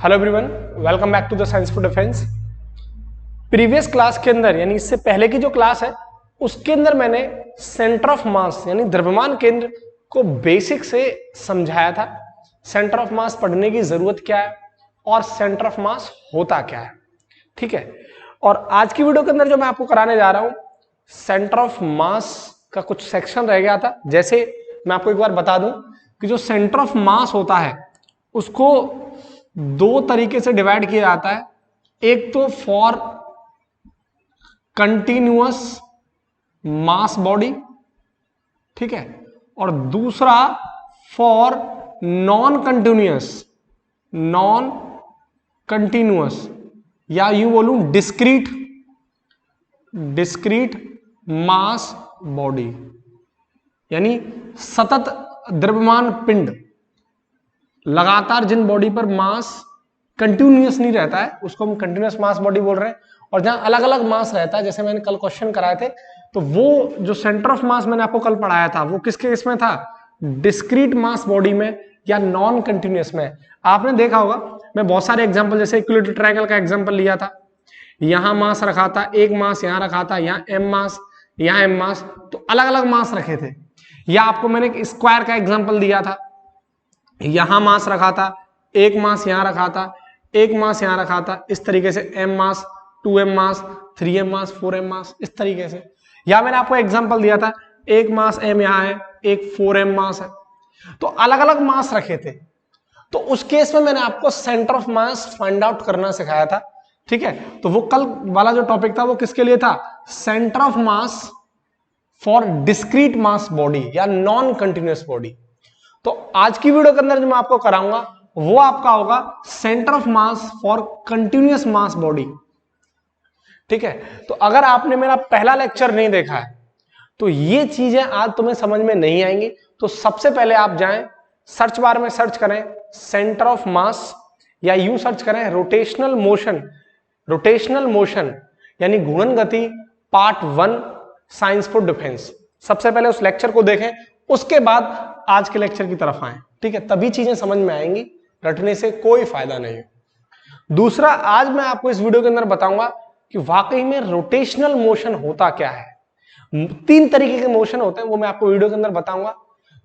Hello everyone, welcome back to the science for defence. Previous class के अंदर यानी इससे पहले की जो क्लास है उसके अंदर मैंने सेंटर ऑफ मास यानी द्रव्यमान केंद्र को बेसिक से समझाया था। सेंटर ऑफ मास पढ़ने की जरूरत क्या है और सेंटर ऑफ मास होता क्या है, ठीक है। और आज की वीडियो के अंदर जो मैं आपको कराने जा रहा हूं, सेंटर ऑफ मास का कुछ सेक्शन रह गया था। जैसे मैं आपको एक बार बता दूं कि जो सेंटर ऑफ मास होता है उसको दो तरीके से डिवाइड किया जाता है। एक तो फॉर कंटिन्यूअस मास बॉडी, ठीक है, और दूसरा फॉर नॉन कंटिन्यूअस या यूं बोलूं डिस्क्रीट मास बॉडी, यानी सतत द्रव्यमान पिंड। लगातार जिन बॉडी पर मास कंटिन्यूअस नहीं रहता है उसको हम कंटिन्यूअस मास बॉडी बोल रहे हैं। और जहां अलग अलग मास रहता है, जैसे मैंने कल क्वेश्चन कराए थे, तो वो जो सेंटर ऑफ मास मैंने आपको कल पढ़ाया था वो किसके इसमें था, डिस्क्रीट मास बॉडी में या नॉन कंटिन्यूअस में। आपने देखा होगा, मैं बहुत सारे एग्जाम्पल, जैसे इक्विलेटरल ट्रायंगल का एग्जाम्पल लिया था, यहां मास रखा था, एक मास यहां रखा था, यहाँ एम मास, यहाँ एम मास, तो अलग अलग मास रखे थे। या आपको मैंने एक स्क्वायर का एग्जाम्पल दिया था, यहां मास रखा था, एक मास यहां रखा था, एक मास यहां रखा था, इस तरीके से एम मास, 2m मास, 3m मास, 4m मास, इस तरीके से। या मैंने आपको एग्जांपल दिया था, एक मास m यहां है, एक 4m मास है, तो अलग अलग मास रखे थे। तो उस केस में मैंने आपको centre of mass find out करना सिखाया था, ठीक है। तो वो कल वाला जो टॉपिक था वो किसके लिए था, centre of mass for discrete mass body या नॉन कंटिन्यूअस बॉडी। तो आज की वीडियो के अंदर जो मैं आपको कराऊंगा वो आपका होगा centre of mass for continuous mass body, ठीक है। तो अगर आपने मेरा पहला लेक्चर नहीं देखा है तो ये चीजें आज तुम्हें समझ में नहीं आएंगी। तो सबसे पहले आप जाएं, सर्च बार में सर्च करें सेंटर ऑफ मास, या यूं सर्च करें रोटेशनल मोशन यानी घूर्णन गति पार्ट 1 साइंस फॉर डिफेंस। सबसे पहले उस लेक्चर को देखें, उसके बाद आज के लेक्चर की तरफ आए, ठीक है, तभी चीजें समझ में आएंगी, रटने से कोई फायदा नहीं है। दूसरा, आज मैं आपको इस वीडियो के अंदर बताऊंगा कि वाकई में रोटेशनल मोशन होता क्या है। 3 तरीके के मोशन होते हैं, वो मैं आपको वीडियो के अंदर बताऊंगा।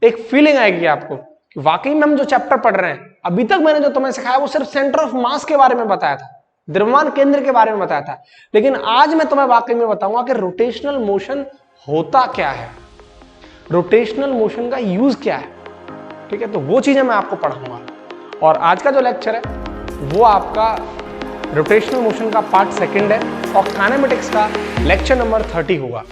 एक फीलिंग आएगी आपको कि वाकई में हम जो चैप्टर पढ़ रहे हैं, अभी तक मैंने जो तुम्हें सिखाया वो सिर्फ सेंटर ऑफ मास के बारे में बताया था, द्रव्यमान केंद्र के बारे में बताया था, लेकिन आज मैं तुम्हें वाकई में बताऊंगा कि रोटेशनल मोशन होता क्या है, रोटेशनल मोशन का यूज क्या है, ठीक है। तो वो चीजें मैं आपको पढ़ाऊंगा। और आज का जो लेक्चर है वो आपका रोटेशनल मोशन का पार्ट 2 है और काइनेमेटिक्स का लेक्चर नंबर 30 होगा।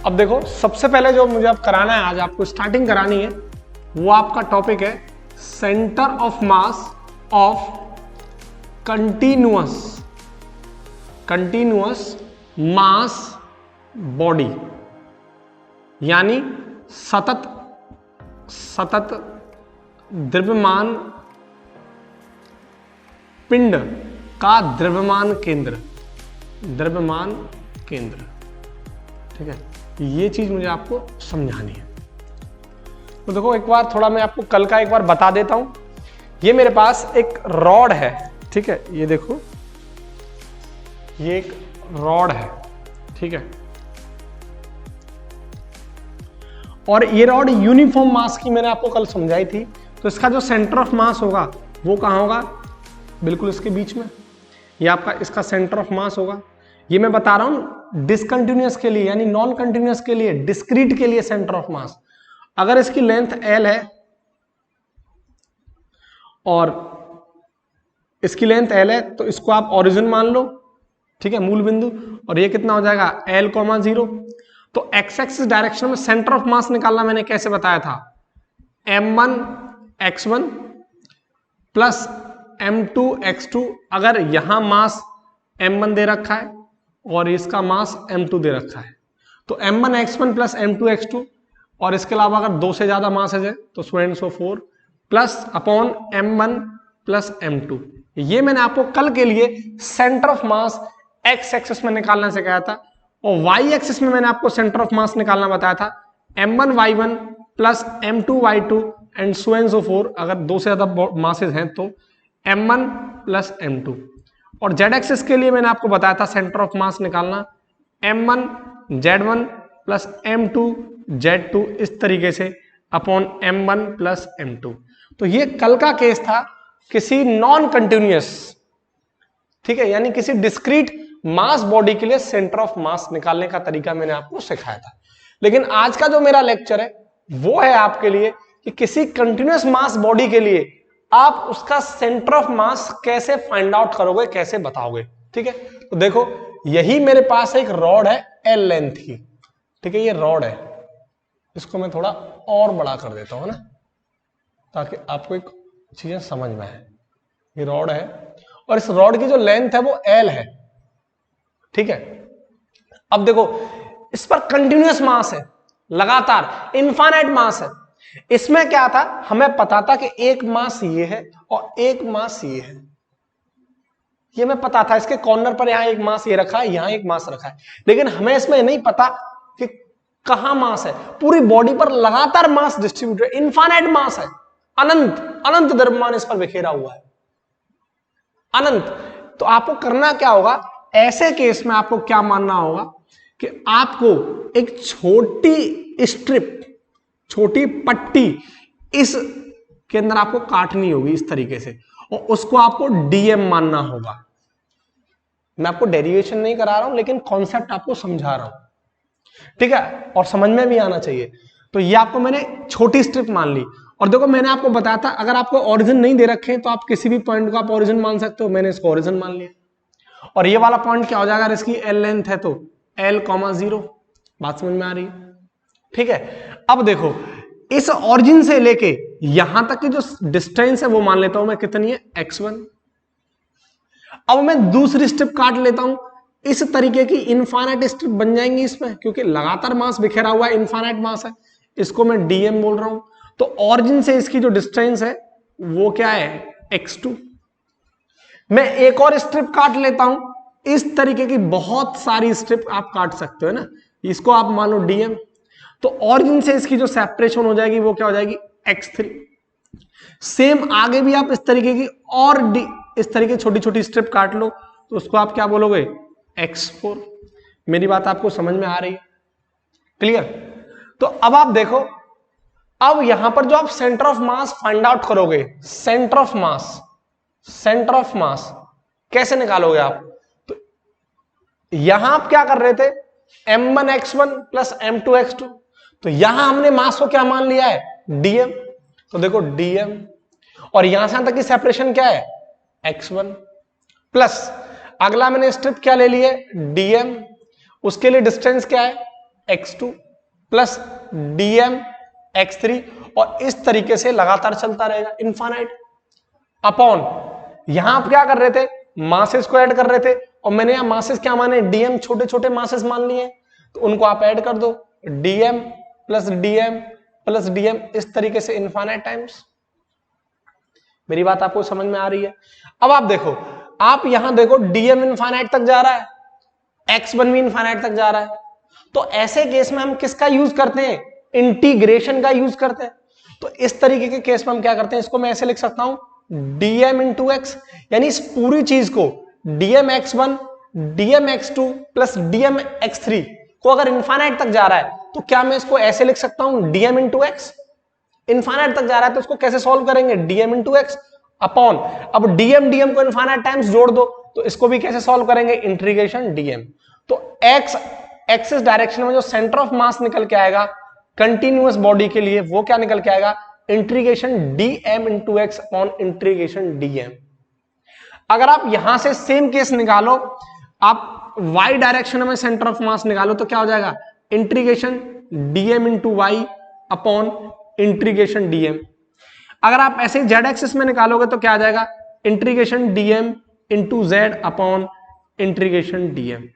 अब देखो, सबसे पहले जो मुझे अब कराना है, आज आपको स्टार्टिंग करानी है, वो आपका टॉपिक है centre of mass of continuous mass body, यानी सतत द्रव्यमान पिंड का द्रव्यमान केंद्र, ठीक है। ये चीज मुझे आपको समझानी है। तो देखो, एक बार थोड़ा मैं आपको कल का एक बार बता देता हूं। ये मेरे पास एक रॉड है, ठीक है, ये देखो, ये एक रॉड है, ठीक है, और ये रॉड यूनिफॉर्म मास की मैंने आपको कल समझाई थी। तो इसका जो सेंटर ऑफ मास होगा वो कहां होगा, बिल्कुल इसके बीच में, ये आपका इसका सेंटर ऑफ मास होगा। ये मैं बता रहा हूं डिसकंटिन्यूअस के लिए, यानी नॉन कंटिन्यूअस के लिए, डिस्क्रीट के लिए सेंटर ऑफ मास। अगर इसकी लेंथ L है और इसकी लेंथ L है तो इसको आप ओरिजिन मान लो, ठीक है, मूल बिंदु, और ये कितना हो जाएगा L, 0। तो एक्स एक्सिस डायरेक्शन में सेंटर ऑफ मास निकालना मैंने कैसे बताया था, m1 x1 plus m2 x2। अगर यहां मास m1 दे रखा है और इसका मास m2 दे रखा है, तो m1 x1 plus m2 x2, और इसके अलावा अगर 2 से ज्यादा मास है तो so and so 4, plus upon m1 plus m2। ये मैंने आपको कल के लिए centre of mass x axis में निकालना सिखाया था, और वाई एक्सिस में मैंने आपको सेंटर ऑफ मास निकालना बताया था m1 y1 plus m2 y2 and so and so four, अगर दो से ज्यादा मासेस हैं तो m1 प्लस m2। और z एक्सिस के लिए मैंने आपको बताया था सेंटर ऑफ मास निकालना m1 z1 plus m2 z2 इस तरीके से अपॉन m1 प्लस m2। तो ये कल का केस था किसी नॉन कंटिन्यूअस, ठीक है, यानी किसी डिस्क्रीट मास बॉडी के लिए सेंटर ऑफ मास निकालने का तरीका मैंने आपको सिखाया था। लेकिन आज का जो मेरा लेक्चर है वो है आपके लिए कि किसी कंटिन्यूअस मास बॉडी के लिए आप उसका सेंटर ऑफ मास कैसे फाइंड आउट करोगे, कैसे बताओगे। ठीक है, तो देखो यही मेरे पास एक रॉड है एल लेंथ की, ठीक है, ये रॉड है, इसको मैं थोड़ा और बड़ा कर देता हूं ना, ताकि आपको एक चीजें समझ में आए। ये रॉड है और इस रॉड की जो लेंथ है वो एल है, ठीक है। अब देखो इस पर कंटिन्यूअस मास है, लगातार इनफाइनाइट मास है। इसमें क्या था, हमें पता था कि एक मास ये है और एक मास ये है, ये मैं पता था। इसके कॉर्नर पर यहां एक मास ये रखा है, यहां एक मास रखा है, लेकिन हमें इसमें नहीं पता कि कहां मास है। पूरी बॉडी पर लगातार मास डिस्ट्रीब्यूटेड, इनफाइनाइट मास है, अनंत अनंत द्रव्यमान इस पर बिखेरा हुआ है, अनंत। तो आपको करना क्या होगा, ऐसे केस में आपको क्या मानना होगा कि आपको एक छोटी स्ट्रिप, छोटी पट्टी इस के अंदर आपको काटनी होगी इस तरीके से, और उसको आपको डीएम मानना होगा। मैं आपको डेरिवेशन नहीं करा रहा हूं, लेकिन कॉन्सेप्ट आपको समझा रहा हूं, ठीक है, और समझ में भी आना चाहिए। तो ये आपको मैंने छोटी स्ट्रिप मान ली। और देखो मैंने आपको बताया था अगर आपको ओरिजिन नहीं दे रखे तो आप किसी भी पॉइंट को आप ओरिजिन मान सकते हो, मैंने इसको ओरिजिन मान लिया। और ये वाला पॉइंट क्या हो जाएगा, अगर इसकी एल लेंथ है तो l, 0। बात समझ में आ रही है, ठीक है। अब देखो इस ओरिजिन से लेके यहां तक की जो डिस्टेंस है वो मान लेता हूं मैं कितनी है, x1। अब मैं दूसरी स्ट्रिप काट लेता हूं, इस तरीके की इनफाइनाइट स्ट्रिप बन जाएंगी इसमें, क्योंकि लगातार मास बिखेरा हुआ है, इनफाइनाइट मास है, इसको मैं डीएम बोल रहा हूं। तो ओरिजिन से इसकी जो डिस्टेंस है वो क्या है, x2। मैं एक और स्ट्रिप काट लेता हूं, इस तरीके की बहुत सारी स्ट्रिप आप काट सकते हो ना, इसको आप मान लो डीएम। तो ओरिजिन से इसकी जो सेपरेशन हो जाएगी वो क्या हो जाएगी, x3। सेम आगे भी आप इस तरीके की और इस तरीके छोटी छोटी स्ट्रिप काट लो, तो उसको आप क्या बोलोगे, x4। मेरी बात आपको समझ में आ रही है, क्लियर। तो अब आप देखो, अब यहां पर जो आप centre of mass find out करोगे, centre of mass, centre of mass कैसे निकालोगे आप, तो यहां आप क्या कर रहे थे, m1 x1 plus m2 x2। तो यहां हमने मास को क्या मान लिया है, dm। तो देखो dm, और यहां से तक की सेपरेशन क्या है, x1 प्लस अगला मैंने स्ट्रिप क्या ले ली है, dm, उसके लिए डिस्टेंस क्या है, x2 प्लस dm x3, और इस तरीके से लगातार चलता रहेगा, इनफाइनाइट। अपॉन यहां आप क्या कर रहे थे, मासेस को ऐड कर रहे थे, और मैंने यहां मासेस क्या माने, डीएम, छोटे छोटे मासेस मान लिए, तो उनको आप ऐड कर दो, DM plus DM plus DM, इस तरीके से इनफाइनाइट टाइम्स। मेरी बात आपको समझ में आ रही है। अब आप देखो, आप यहां देखो डीएम इनफाइनाइट तक जा रहा है, x1 भी इनफाइनाइट तक जा रहा है। तो ऐसे केस में हम किसका यूज करते हैं, इंटीग्रेशन का यूज करते हैं। तो इस तरीके के केस में हम क्या करते हैं, इसको मैं ऐसे लिख सकता हूं, dm इंटू एक्स, यानी इस पूरी चीज को dm x1 dm x2 plus dm x3 को अगर इनफाइनाइट तक जा रहा है तो क्या मैं इसको ऐसे लिख सकता हूं, dm इंटू एक्स। इनफाइनाइट तक जा रहा है तो उसको कैसे सॉल्व करेंगे, dm इंटू एक्स अपॉन, अब dm को इनफाइनाइट टाइम्स जोड़ दो, तो इसको भी कैसे सॉल्व करेंगे, इंटीग्रेशन dm। तो x एक्सिस डायरेक्शन में जो सेंटर ऑफ मास निकल के आएगा कंटिन्यूअस बॉडी के लिए, वो क्या निकल के आएगा, integration dm into x upon integration dm। अगर आप यहां से सेम केस निकालो, आप y डायरेक्शन में सेंटर ऑफ मास निकालो, तो क्या हो जाएगा, integration dm into y upon integration dm। अगर आप ऐसे z एक्सिस में निकालोगे तो क्या आ जाएगा, integration dm into z upon integration dm।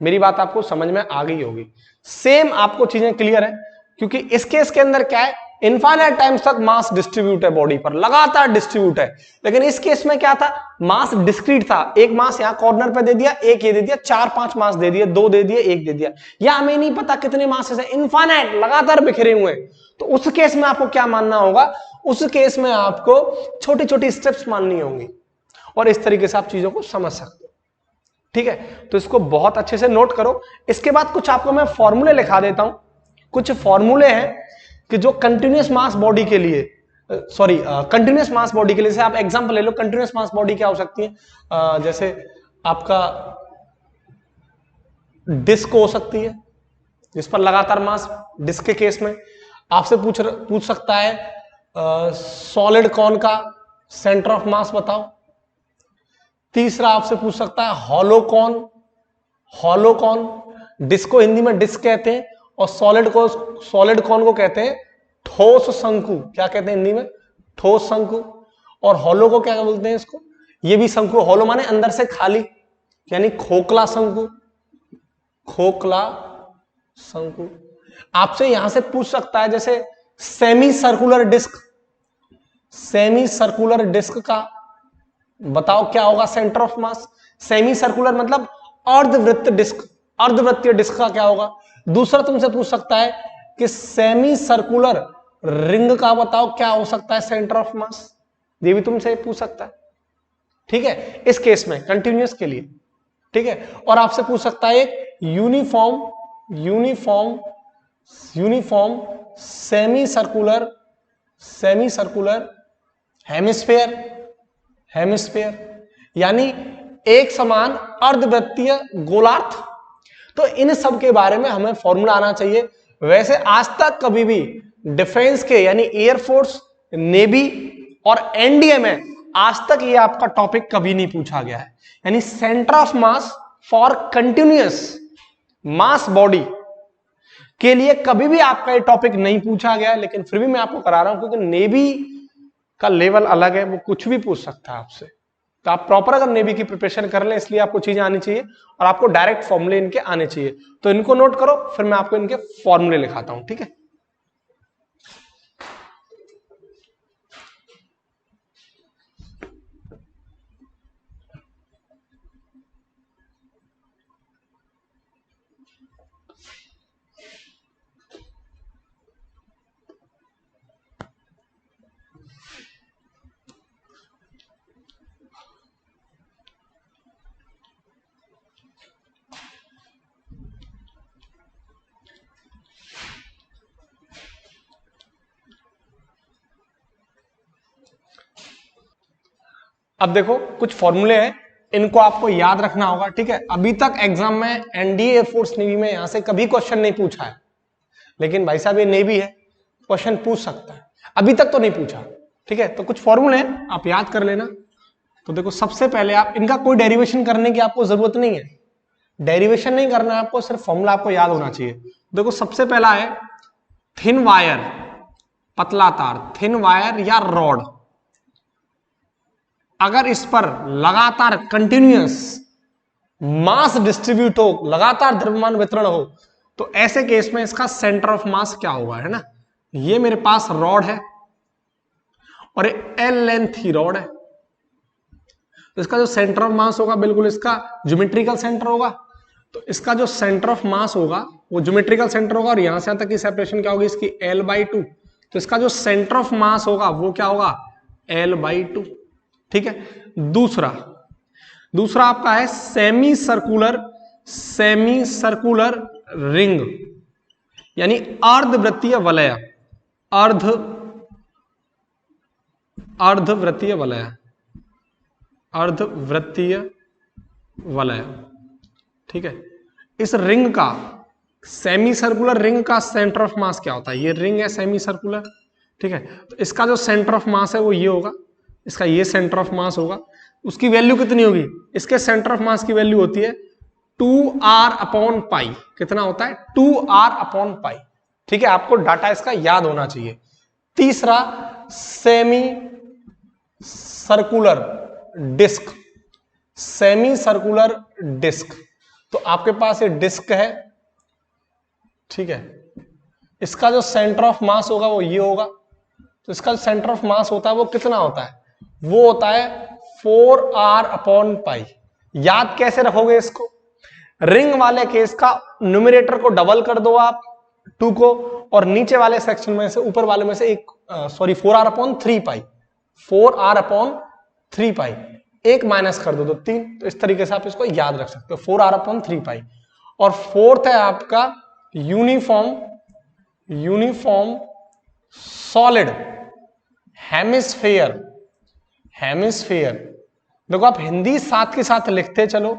मेरी बात आपको समझ में आ गई होगी, सेम आपको चीजें क्लियर है, क्योंकि इस केस के अंदर क्या है, इनफाइनाइट टाइम्स तक मास डिस्ट्रीब्यूट है बॉडी पर, लगातार डिस्ट्रीब्यूट है। लेकिन इस केस में क्या था, मास डिस्क्रीट था, एक मास यहां कॉर्नर पे दे दिया, एक ये दे दिया, 4-5 मास दे दिए, 2 दे दिए, 1 दे दिया, या हमें नहीं पता कितने मासेस है, इनफाइनाइट लगातार बिखरे हुए हैं। तो उस केस में आपको क्या मानना होगा, उस केस में आपको छोटी छोटी स्टेप्स माननी होंगी, और इस तरीके से आप चीजों को समझ सकते हो। ठीक है, तो इसको बहुत अच्छे से नोट करो। इसके बाद कुछ आपको मैं फॉर्मूले लिखा देता हूं, कुछ फॉर्मूले हैं कि जो कंटिन्यूअस मास बॉडी के लिए, सॉरी कंटिन्यूअस मास बॉडी के लिए, जैसे आप एग्जांपल ले लो, कंटिन्यूअस मास बॉडी क्या हो सकती है, जैसे आपका डिस्क हो सकती है जिस पर लगातार मास, डिस्क के केस में आपसे पूछ सकता है सॉलिड कॉन का सेंटर ऑफ मास बताओ। तीसरा आपसे पूछ सकता है hollow cone, hollow cone, disc को हिंदी में डिस्क कहते हैं, और सॉलिड कॉन को कहते हैं ठोस शंकु। क्या कहते हैं हिंदी में, ठोस शंकु। और हॉलो को क्या बोलते हैं इसको, ये भी शंकु, हॉलो माने अंदर से खाली, यानी खोखला शंकु, खोखला शंकु। आपसे यहां से पूछ सकता है जैसे semicircular disc, semicircular disc का बताओ क्या होगा centre of mass. Semicircular मतलब अर्धवृत्त डिस्क, अर्धवृत्तीय डिस्क का क्या होगा। दूसरा तुमसे पूछ सकता है कि सेमी सर्कुलर रिंग का बताओ क्या हो सकता है सेंटर ऑफ मास, ये भी तुमसे पूछ सकता है। ठीक है, इस केस में कंटिन्यूअस के लिए। ठीक है, और आपसे पूछ सकता है एक यूनिफॉर्म सेमी सर्कुलर हेमिस्फेयर, यानी एक समान अर्धवृत्तीय गोलार्ध। तो इन सब के बारे में हमें फॉर्मूला आना चाहिए। वैसे आज तक कभी भी डिफेंस के यानी एयरफोर्स, नेवी और एनडीए में आज तक ये आपका टॉपिक कभी नहीं पूछा गया है, यानी centre of mass for continuous mass body के लिए कभी भी आपका ये टॉपिक नहीं पूछा गया है। लेकिन फिर भी मैं आपको करा रहा हूं क्योंकि नेवी का लेवल अलग है, वो कुछ भी पूछ सकता है आपसे। तो आप प्रॉपर अगर नेवी की प्रिपरेशन कर लें, इसलिए आपको चीजें आनी चाहिए और आपको डायरेक्ट फॉर्मूले इनके आने चाहिए। तो इनको नोट करो, फिर मैं आपको इनके फॉर्मूले लिखाता हूं। ठीक है, अब देखो कुछ फॉर्मूले हैं, इनको आपको याद रखना होगा। ठीक है, अभी तक एग्जाम में एनडीए एयरफोर्स नेवी में यहां से कभी क्वेश्चन नहीं पूछा है, लेकिन भाई साहब ये नेवी है, क्वेश्चन पूछ सकता है, अभी तक तो नहीं पूछा। ठीक है, तो कुछ फॉर्मूले हैं आप याद कर लेना। तो देखो सबसे पहले आप इनका कोई डेरिवेशन करने की आपको जरूरत नहीं है, डेरिवेशन नहीं करना है आपको, सिर्फ फॉर्मूला आपको याद होना चाहिए। देखो सबसे पहला है थिन वायर, पतला तार, थिन वायर या रॉड, अगर इस पर लगातार कंटिन्यूअस मास डिस्ट्रीब्यूट हो, लगातार द्रव्यमान वितरण हो, तो ऐसे केस में इसका सेंटर ऑफ मास क्या होगा, है ना। ये मेरे पास रॉड है और एल लेंथ ही रॉड है, तो इसका जो सेंटर ऑफ मास होगा बिल्कुल इसका ज्योमेट्रिकल सेंटर होगा। तो इसका जो सेंटर ऑफ मास होगा वो ज्योमेट्रिकल सेंटर होगा, और यहां से यहां तक की सेपरेशन क्या होगी इसकी L/2। तो इसका जो सेंटर ऑफ मास होगा वो क्या होगा L/2। ठीक है, दूसरा आपका है सेमी सर्कुलर रिंग, यानी अर्धवृत्तीय वलय, अर्धवृत्तीय वलय। ठीक है, इस रिंग का, सेमी सर्कुलर रिंग का सेंटर ऑफ मास क्या होता है, ये रिंग है सेमी सर्कुलर। ठीक है, तो इसका जो सेंटर ऑफ मास है वो ये होगा, इसका ये सेंटर ऑफ मास होगा। उसकी वैल्यू कितनी होगी, इसके सेंटर ऑफ मास की वैल्यू होती है 2r/π। कितना होता है 2r/π। ठीक है, आपको डाटा इसका याद होना चाहिए। तीसरा सेमी सर्कुलर डिस्क, तो आपके पास ये डिस्क है। ठीक है, इसका जो सेंटर ऑफ मास होगा वो ये होगा, तो इसका जो सेंटर ऑफ मास होता है वो कितना होता है, वो होता है 4r/π। याद कैसे रखोगे इसको, रिंग वाले केस का न्यूमरेटर को डबल कर दो आप 2 को, और नीचे वाले सेक्शन में से ऊपर वाले में से एक 4r/3π, 4r/3π एक माइनस कर दो तो 3। तो इस तरीके से आप इसको याद रख सकते हो 4r/3π। और फोर्थ है आपका यूनिफॉर्म सॉलिड हेमिस्फेयर। देखो आप हिंदी साथ के साथ लिखते चलो,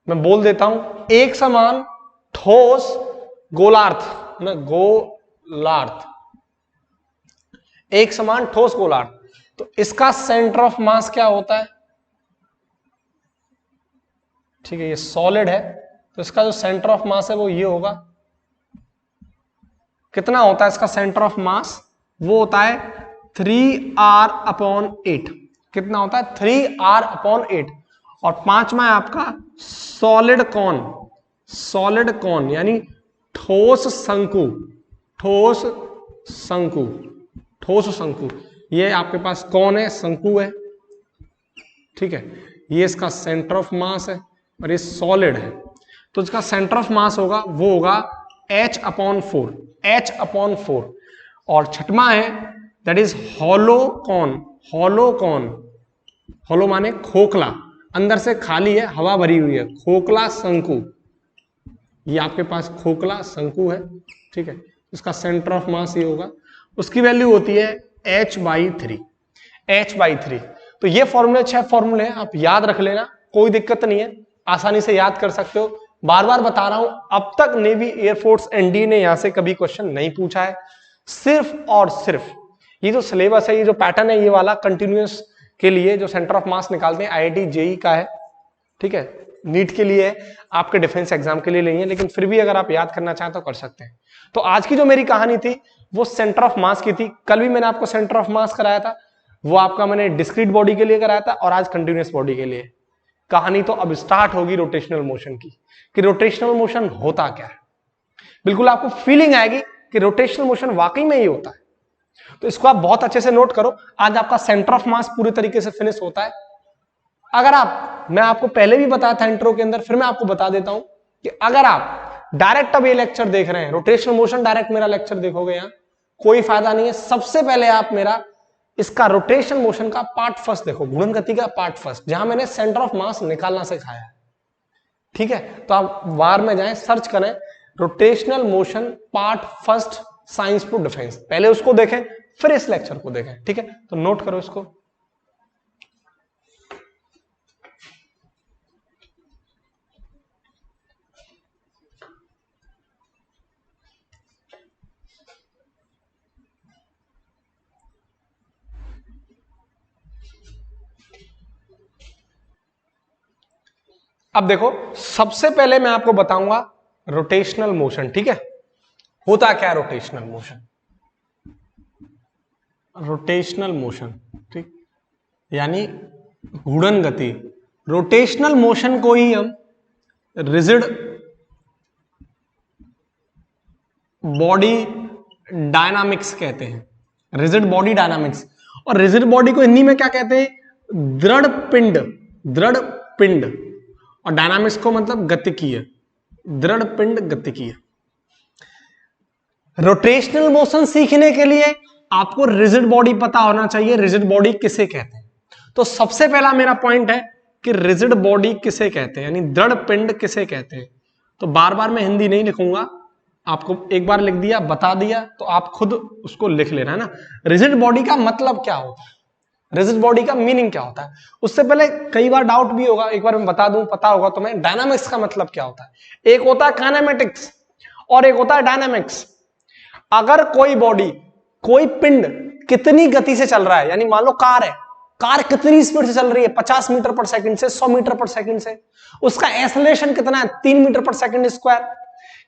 मैं बोल देता हूं, एक समान ठोस गोलार्थ, एक समान ठोस गोलार्थ। तो इसका सेंटर ऑफ मास क्या होता है, ठीक है, ये सॉलिड है, तो इसका जो सेंटर ऑफ मास है वो ये होगा, कितना होता है इसका सेंटर ऑफ मास, वो होता है 3r/8। कितना होता है 3r/8। और पांचवा है आपका सॉलिड कॉन यानी ठोस शंकु। ये आपके पास कौन है, शंकु है, ठीक है, ये इसका सेंटर ऑफ मास है और ये सॉलिड है, तो इसका सेंटर ऑफ मास होगा वो होगा h/4। और छठवां है दैट इज हॉलो माने खोखला, अंदर से खाली है, हवा भरी हुई है, खोखला शंकु, ये आपके पास खोखला शंकु है, ठीक है, इसका सेंटर ऑफ मास ये होगा, उसकी वैल्यू होती है h/3। तो ये फॉर्मूले 6 फॉर्मूले हैं, आप याद रख लेना, कोई दिक्कत नहीं है, आसानी से याद कर सकते हो। बार बार बता रहा हूं, अब तक नेवी, एयरफोर्स, एनडी ने यहां से कभी क्वेश्चन नहीं पूछा है। सिर्फ और सिर्फ ये जो सिलेबस है, ये जो पैटर्न है, ये वाला कंटिन्यूअस के लिए जो सेंटर ऑफ मास निकालते हैं आईआईटी जेई का है, ठीक है, नीट के लिए है, आपके डिफेंस एग्जाम के लिए नहीं है, लेकिन फिर भी अगर आप याद करना चाहें तो कर सकते हैं। तो आज की जो मेरी कहानी थी वो सेंटर ऑफ मास की थी। कल भी मैंने आपको सेंटर ऑफ मास कराया था, वो आपका मैंने डिस्क्रीट बॉडी के लिए कराया था, और आज कंटिन्यूअस बॉडी के लिए। कहानी तो अब स्टार्ट होगी रोटेशनल मोशन की, कि रोटेशनल मोशन होता क्या है, बिल्कुल आपको फीलिंग आएगी कि रोटेशनल मोशन वाकई में ही होता है। तो इसको आप बहुत अच्छे से नोट करो। आज आपका सेंटर ऑफ मास पूरी तरीके से फिनिश होता है। अगर मैं आपको पहले भी बताया था इंट्रो के अंदर, फिर मैं आपको बता देता हूं कि अगर आप डायरेक्ट अब ये लेक्चर देख रहे हैं, रोटेशनल मोशन डायरेक्ट मेरा लेक्चर देखोगे, यहां कोई फायदा नहीं है। सबसे पहले आप मेरा इसका रोटेशन मोशन का पार्ट फर्स्ट देखो, घूर्णन गति का पार्ट फर्स्ट, जहां मैंने सेंटर ऑफ मास निकालना सिखाया है, ठीक है। तो आप वार में जाएं, सर्च करें rotational motion part first science to defence, पहले उसको देखें फिर इस लेक्चर को देखें, ठीक है। तो नोट करो इसको। अब देखो, सबसे पहले मैं आपको बताऊंगा रोटेशनल मोशन, ठीक है। होता क्या रोटेशनल मोशन, ठीक, यानी घूर्णन गति। रोटेशनल मोशन को ही हम रिजिड बॉडी डायनामिक्स कहते हैं, रिजिड बॉडी डायनामिक्स। और रिजिड बॉडी को हिंदी में क्या कहते हैं, दृढ़ पिंड, और डायनामिक्स को मतलब गतिकीय, दृढ़ पिंड गतिकीय। रोटेशनल मोशन सीखने के लिए आपको रिजिड बॉडी पता होना चाहिए, रिजिड बॉडी किसे कहते हैं। तो सबसे पहला मेरा पॉइंट है कि रिजिड बॉडी किसे कहते हैं, यानी दृढ़ पिंड किसे कहते हैं। तो बार बार मैं हिंदी नहीं लिखूंगा, आपको एक बार लिख दिया, बता दिया, तो आप खुद उसको लिख लेना है ना। रिजिड बॉडी का मतलब क्या होता है, रिजिड बॉडी का मीनिंग क्या होता है। उससे पहले कई बार डाउट भी होगा, एक बार मैं बता दूं, पता होगा तो मैं, डायनामिक्स का मतलब क्या होता है। एक होता है काइनेमेटिक्स और एक होता है डायनामिक्स। अगर कोई बॉडी, कोई पिंड कितनी गति से चल रहा है, यानी मान लो कार है, कार कितनी स्पीड से चल रही है, 50 मीटर पर सेकंड से 100 मीटर पर सेकंड से, उसका एक्सेलरेशन कितना है, 3 मीटर पर सेकंड स्क्वायर,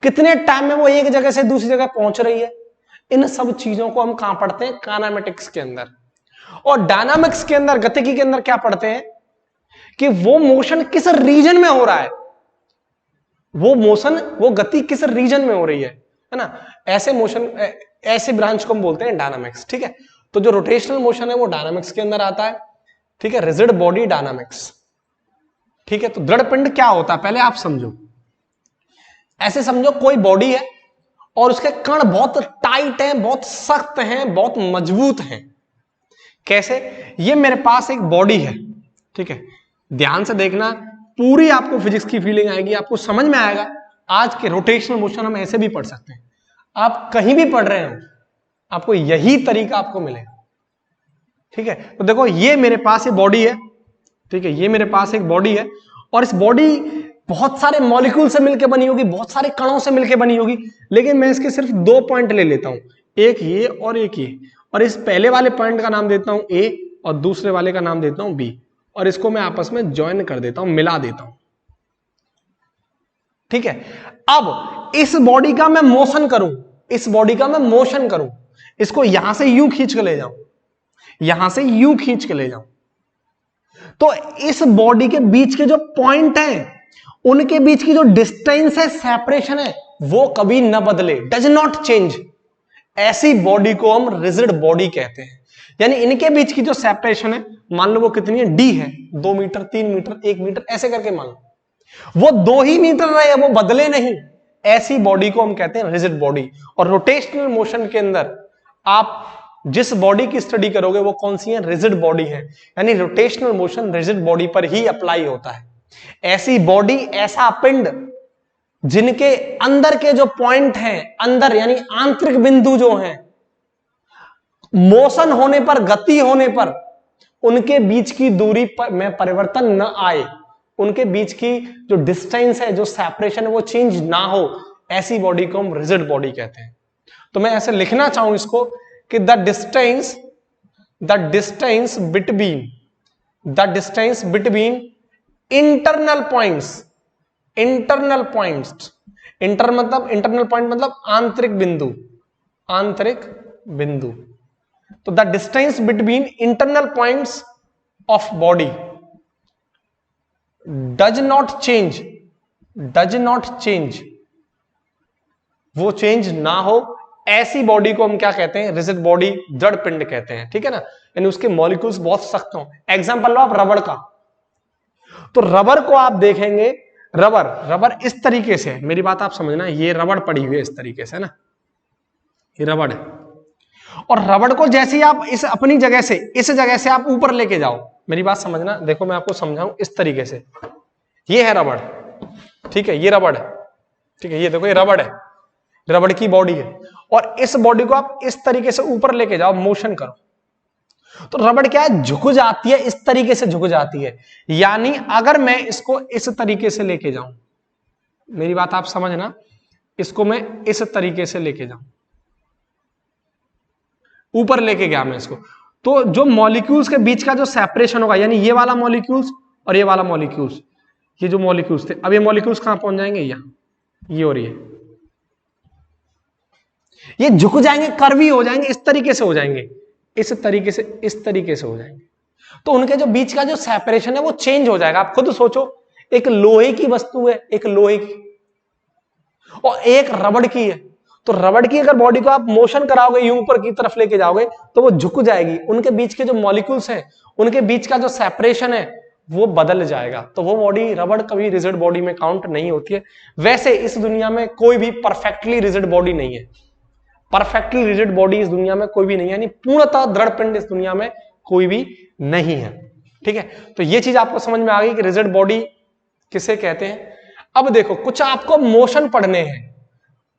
कितने टाइम में वो एक जगह से दूसरी जगह पहुंच रही है। इन सब चीजों को हम कहां पढ़ते हैं, काइनेमेटिक्स के अंदर। और डायनामिक्स के अंदर, गतिकी के अंदर क्या पढ़ते हैं कि वो मोशन किस रीजन में हो रहा है, वो मोशन, वो गति किस रीजन में हो रही है। है ना। ऐसे मोशन, ऐसे ब्रांच को हम बोलते हैं डायनामिक्स, ठीक है। तो जो रोटेशनल मोशन है वो डायनामिक्स के अंदर आता है, ठीक है, रिजिड बॉडी डायनामिक्स, ठीक है। तो दृढ़ पिंड क्या होता है पहले आप समझो। ऐसे समझो कोई बॉडी है और उसके कण बहुत टाइट हैं, बहुत सख्त हैं, बहुत मजबूत हैं। कैसे? ये मेरे पास एक बॉडी है, ठीक है, ध्यान से देखना, पूरी आपको फिजिक्स की फीलिंग आएगी, आपको समझ में आएगा। आज के रोटेशनल मोशन हम ऐसे भी पढ़ सकते हैं, आप कहीं भी पढ़ रहे हो आपको यही तरीका आपको मिलेगा, ठीक है। तो देखो ये मेरे पास ये बॉडी है, ठीक है, ये मेरे पास एक बॉडी है और इस बॉडी बहुत सारे मॉलिक्यूल से मिलकर बनी होगी, बहुत सारे कणों से मिलकर बनी होगी, लेकिन मैं इसके सिर्फ 2 पॉइंट ले लेता हूं, एक ये और एक ये, और इस पहले वाले पॉइंट का नाम देता हूं ए और दूसरे वाले का नाम देता हूं बी, और इसको मैं आपस में ज्वाइन कर देता हूं, मिला देता हूं, ठीक है। अब इस बॉडी का मैं मोशन करूं, इस बॉडी का मैं मोशन करूं, इसको यहां से यूं खींच के ले जाऊं, यहां से यूं खींच के ले जाऊं, तो इस बॉडी के बीच के जो पॉइंट हैं उनके बीच की जो डिस्टेंस है, सेपरेशन है, वो कभी न बदले, डज नॉट चेंज। ऐसी बॉडी को हम रिजिड बॉडी कहते हैं। यानी इनके बीच की जो सेपरेशन है, मान लो वो कितनी है, डी है, 2 मीटर, 3 मीटर, 1 मीटर, ऐसे करके मान लो, वो 2 ही मीटर रहे, वो बदले नहीं, ऐसी बॉडी को हम कहते हैं रिजिड बॉडी। और रोटेशनल मोशन के अंदर आप जिस बॉडी की स्टडी करोगे वो कौन सी है, रिजिड बॉडी है। यानी रोटेशनल मोशन रिजिड बॉडी पर ही अप्लाई होता है। ऐसी बॉडी, ऐसा पिंड जिनके अंदर के जो पॉइंट हैं, अंदर यानी आंतरिक बिंदु जो हैं, मोशन होने पर, गति होने पर उनके बीच की दूरी पर में परिवर्तन न आए, उनके बीच की जो डिस्टेंस है, जो सेपरेशन है, वो चेंज ना हो, ऐसी बॉडी को हम रिजिड बॉडी कहते हैं। तो मैं ऐसे लिखना चाहूं इसको कि the distance between internal points, internal point मतलब आंतरिक बिंदु, आंतरिक बिंदु। तो the distance between internal points of body does not change, वो चेंज ना हो, ऐसी बॉडी को हम क्या कहते हैं, रिजिड बॉडी, दृढ़ पिंड कहते हैं, ठीक है ना। यानी उसके मॉलिक्यूल्स बहुत सख्त हों। एग्जांपल लो आप रबड़ का, तो रबर को आप देखेंगे, रबर इस तरीके से, मेरी बात आप समझना, ये रबड़ पड़ी हुई है इस तरीके से ना, ये रबड़ है, और रबड़ को जैसे ही आप इस अपनी जगह से, इस जगह से आप ऊपर लेके जाओ, मेरी बात समझना, देखो मैं आपको समझाऊं इस तरीके से, ये है रबड़, ठीक है, ये रबड़ है, ठीक है, ये देखो ये रबड़ है, रबड़ की बॉडी है, और इस बॉडी को आप इस तरीके से ऊपर लेके जाओ, मोशन करो, तो रबड़ क्या है, झुक जाती है, इस तरीके से झुक जाती है। यानी अगर मैं इसको इस तरीके से लेके जाऊं, मेरी बात आप समझना, इसको मैं इस तरीके से लेके जाऊं, ऊपर लेके गया मैं इसको, तो जो मॉलिक्यूल्स के बीच का जो सेपरेशन होगा, यानी ये वाला मॉलिक्यूल्स और ये वाला मॉलिक्यूल्स, ये जो मॉलिक्यूल्स थे, अब ये मॉलिक्यूल्स कहां पहुंच जाएंगे, यहां, ये और ये झुक जाएंगे, कर्वी हो जाएंगे, इस तरीके से हो जाएंगे, इस तरीके से, इस तरीके से हो जाएंगे, तो उनके जो बीच का जो सेपरेशन है वो चेंज हो जाएगा। आप खुद सोचो, एक लोहे की वस्तु है, एक लोहे की, और एक रबड़ की है, तो रबड़ की अगर बॉडी को आप मोशन कराओगे, यूं ऊपर की तरफ लेके जाओगे, तो वो झुक जाएगी, उनके बीच के जो मॉलिक्यूल्स हैं, उनके बीच का जो सेपरेशन है वो बदल जाएगा, तो वो बॉडी, रबड़ कभी रिजिड बॉडी में काउंट नहीं होती है। वैसे इस दुनिया में कोई भी परफेक्टली रिजिड बॉडी नहीं है, परफेक्टली रिजिड बॉडी इस दुनिया में कोई भी नहीं है, यानी पूर्णतः दृढ़ पिंड इस दुनिया में कोई भी नहीं है, ठीक है। तो ये चीज आपको समझ में आ गई कि रिजिड बॉडी किसे कहते हैं। अब देखो, कुछ आपको मोशन पढ़ने हैं,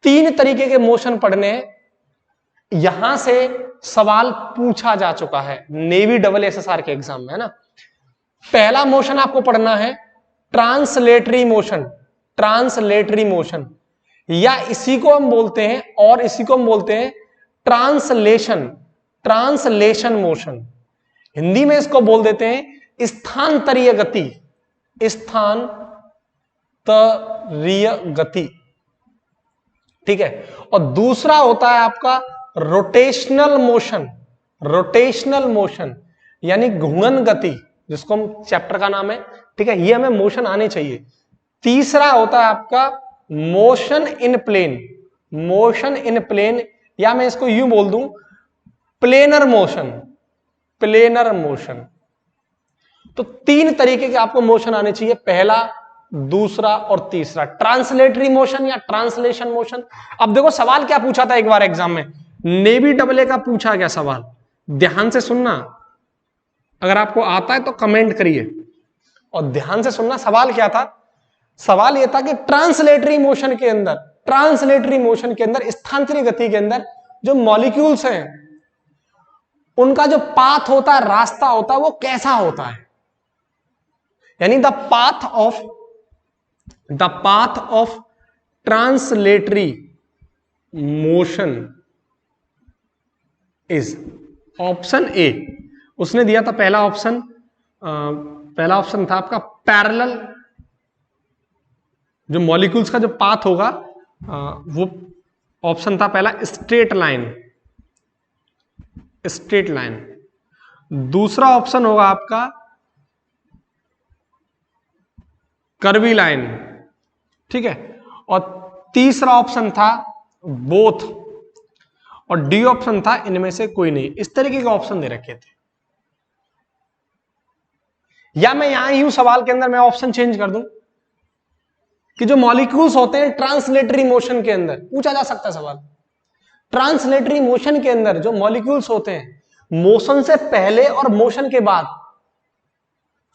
3 तरीके के मोशन पढ़ने हैं, यहां से सवाल पूछा जा चुका है नेवी SSR के एग्जाम में, है ना। पहला मोशन आपको पढ़ना है ट्रांसलेटरी मोशन, ट्रांसलेटरी मोशन, या इसी को हम बोलते हैं, और इसी को हम बोलते हैं ट्रांसलेशन, ट्रांसलेशन मोशन, हिंदी में इसको बोल देते हैं स्थानांतरीय गति, स्थानांतरीय गति, ठीक है। और दूसरा होता है आपका रोटेशनल मोशन, रोटेशनल मोशन यानी घूर्णन गति, जिसको हम चैप्टर का नाम है, ठीक है, ये हमें मोशन आने चाहिए। तीसरा होता है आपका motion in plane, motion in plane, या मैं इसको यूं बोल दूं प्लेनर मोशन, प्लेनर मोशन। तो तीन तरीके के आपको मोशन आने चाहिए, पहला, दूसरा और तीसरा, ट्रांसलेटरी मोशन या ट्रांसलेशन मोशन। अब देखो सवाल क्या पूछा था एक बार एग्जाम में, नेवी डबल का पूछा गया सवाल, ध्यान से सुनना, अगर आपको आता है तो कमेंट करिए और ध्यान से सुनना। सवाल क्या था? सवाल यह था कि ट्रांसलेटरी मोशन के अंदर, ट्रांसलेटरी मोशन के अंदर, स्थानांतरी गति के अंदर जो मॉलिक्यूल्स हैं उनका जो पाथ होता है, रास्ता होता है, वो कैसा होता है? यानी the path of translatory motion is, option A उसने दिया था, पहला ऑप्शन था आपका पैरेलल, जो मॉलिक्यूल्स का जो पाथ होगा वो ऑप्शन था पहला स्ट्रेट लाइन, स्ट्रेट लाइन। दूसरा ऑप्शन होगा आपका कर्वी लाइन, ठीक है, और तीसरा ऑप्शन था बोथ, और डी ऑप्शन था इनमें से कोई नहीं। इस तरीके के ऑप्शन दे रखे थे। या मैं यहां यूं सवाल के अंदर मैं ऑप्शन चेंज कर दूं कि जो मॉलिक्यूल्स होते हैं ट्रांसलेटरी मोशन के अंदर, पूछा जा सकता है सवाल, ट्रांसलेटरी मोशन के अंदर जो मॉलिक्यूल्स होते हैं, मोशन से पहले और मोशन के बाद,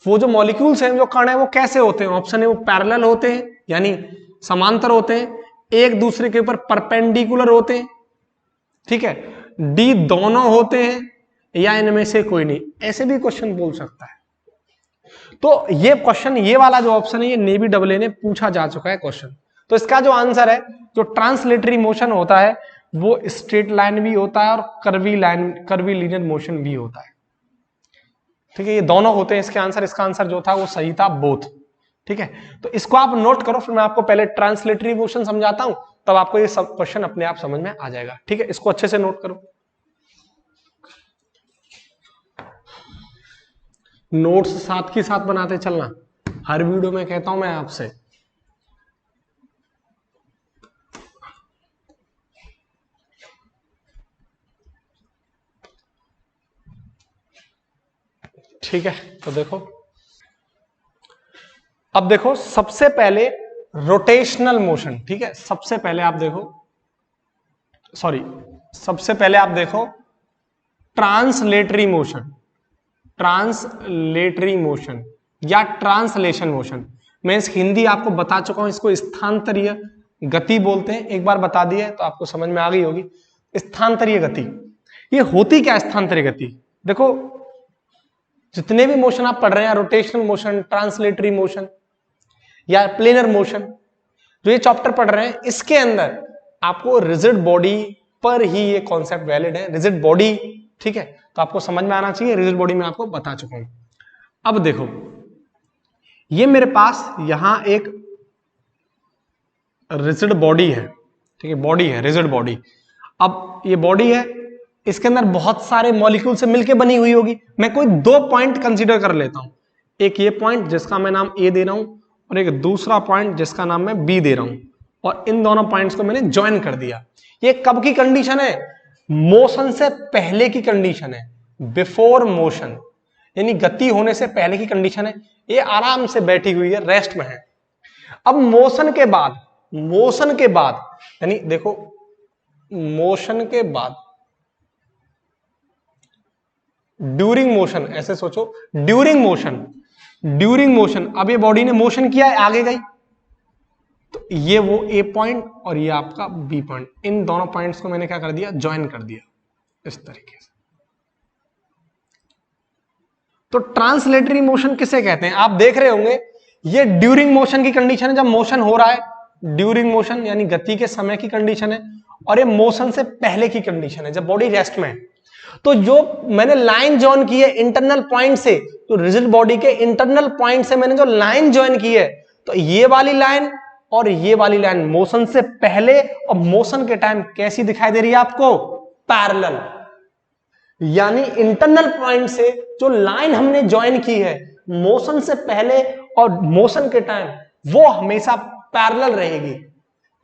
वो जो मॉलिक्यूल्स हैं, जो कण है, वो कैसे होते हैं? ऑप्शन है वो पैरेलल होते हैं, यानी समांतर होते हैं, एक दूसरे के ऊपर परपेंडिकुलर होते हैं, ठीक है, डी दोनों होते हैं, या इनमें से कोई नहीं। ऐसे भी क्वेश्चन बोल सकता है। तो ये क्वेश्चन, ये वाला जो ऑप्शन है, ये नेवी डबल ए ने पूछा जा चुका है क्वेश्चन। तो इसका जो आंसर है, जो ट्रांसलेटरी मोशन होता है वो स्ट्रेट लाइन भी होता है और curvy line, curvy linear motion भी होता है, ठीक है, ये दोनों होते हैं। इसके आंसर, इसका आंसर जो था वो सही था, बोथ, ठीक है। तो इसको आप नोट करो, फिर मैं आपको पहले ट्रांसलेटरी मोशन समझाता हूं, तब आपको ये सब क्वेश्चन अपने आप समझ में आ जाएगा, ठीक है। इसको अच्छे से नोट करो, नोट्स साथ के साथ बनाते चलना, हर वीडियो में कहता हूं मैं आपसे। ठीक है, तो देखो, अब देखो सबसे पहले रोटेशनल मोशन, ठीक है, सबसे पहले आप देखो, सॉरी, सबसे पहले आप देखो ट्रांसलेटरी मोशन, ट्रांसलेटरी मोशन या ट्रांसलेशन मोशन। मैं इस हिंदी आपको बता चुका हूं, इसको स्थानांतरीय गति बोलते हैं, एक बार बता दिया तो आपको समझ में आ गई होगी। स्थानांतरीय गति, ये होती क्या है स्थानांतरीय गति? देखो, जितने भी मोशन आप पढ़ रहे हैं, रोटेशनल मोशन, ट्रांसलेटरी मोशन या प्लेनर मोशन, जो ये चैप्टर पढ़ रहे हैं, इसके अंदर आपको रिजिड बॉडी पर ही ये कॉन्सेप्ट वैलिड है, रिजिड बॉडी, ठीक है, तो आपको समझ में आना चाहिए। रिजिड बॉडी में आपको बता चुका हूं। अब देखो, ये मेरे पास यहां एक रिजिड बॉडी है, ठीक है, बॉडी है, रिजिड बॉडी। अब ये बॉडी है, इसके अंदर बहुत सारे मॉलिक्यूल से मिलकर बनी हुई होगी। मैं कोई दो पॉइंट कंसीडर कर लेता हूं, एक ये पॉइंट जिसका मैं नाम ए दे रहा हूं, और एक दूसरा पॉइंट जिसका नाम मैं बी दे रहा हूं, और इन दोनों पॉइंट्स को मैंने ज्वाइन कर दिया। ये कब की कंडीशन है? मोशन से पहले की कंडीशन है, बिफोर मोशन, यानी गति होने से पहले की कंडीशन है। ये आराम से बैठी हुई है, रेस्ट में है। अब मोशन के बाद, मोशन के बाद, यानी देखो, मोशन के बाद, ड्यूरिंग मोशन, ऐसे सोचो, ड्यूरिंग मोशन, ड्यूरिंग मोशन, अब ये बॉडी ने मोशन किया है, आगे गई, तो ये वो ए पॉइंट और ये आपका बी पॉइंट, इन दोनों पॉइंट्स को मैंने क्या कर दिया? ज्वाइन कर दिया, इस तरीके से। तो ट्रांसलेटरी मोशन किसे कहते हैं? आप देख रहे होंगे, ये ड्यूरिंग मोशन की कंडीशन है, जब मोशन हो रहा है, ड्यूरिंग मोशन यानी गति के समय की कंडीशन है, और ये मोशन से पहले की कंडीशन है, जब बॉडी रेस्ट में है। तो जो मैंने लाइन ज्वाइन की है इंटरनल पॉइंट से, तो रिजिड बॉडी के इंटरनल पॉइंट से मैंने जो लाइन ज्वाइन की है, तो ये वाली लाइन और ये वाली लाइन मोशन से पहले और मोशन के टाइम कैसी दिखाई दे रही है आपको? पैरेलल। यानी इंटरनल पॉइंट से जो लाइन हमने ज्वाइन की है मोशन से पहले और मोशन के टाइम, वो हमेशा पैरेलल रहेगी।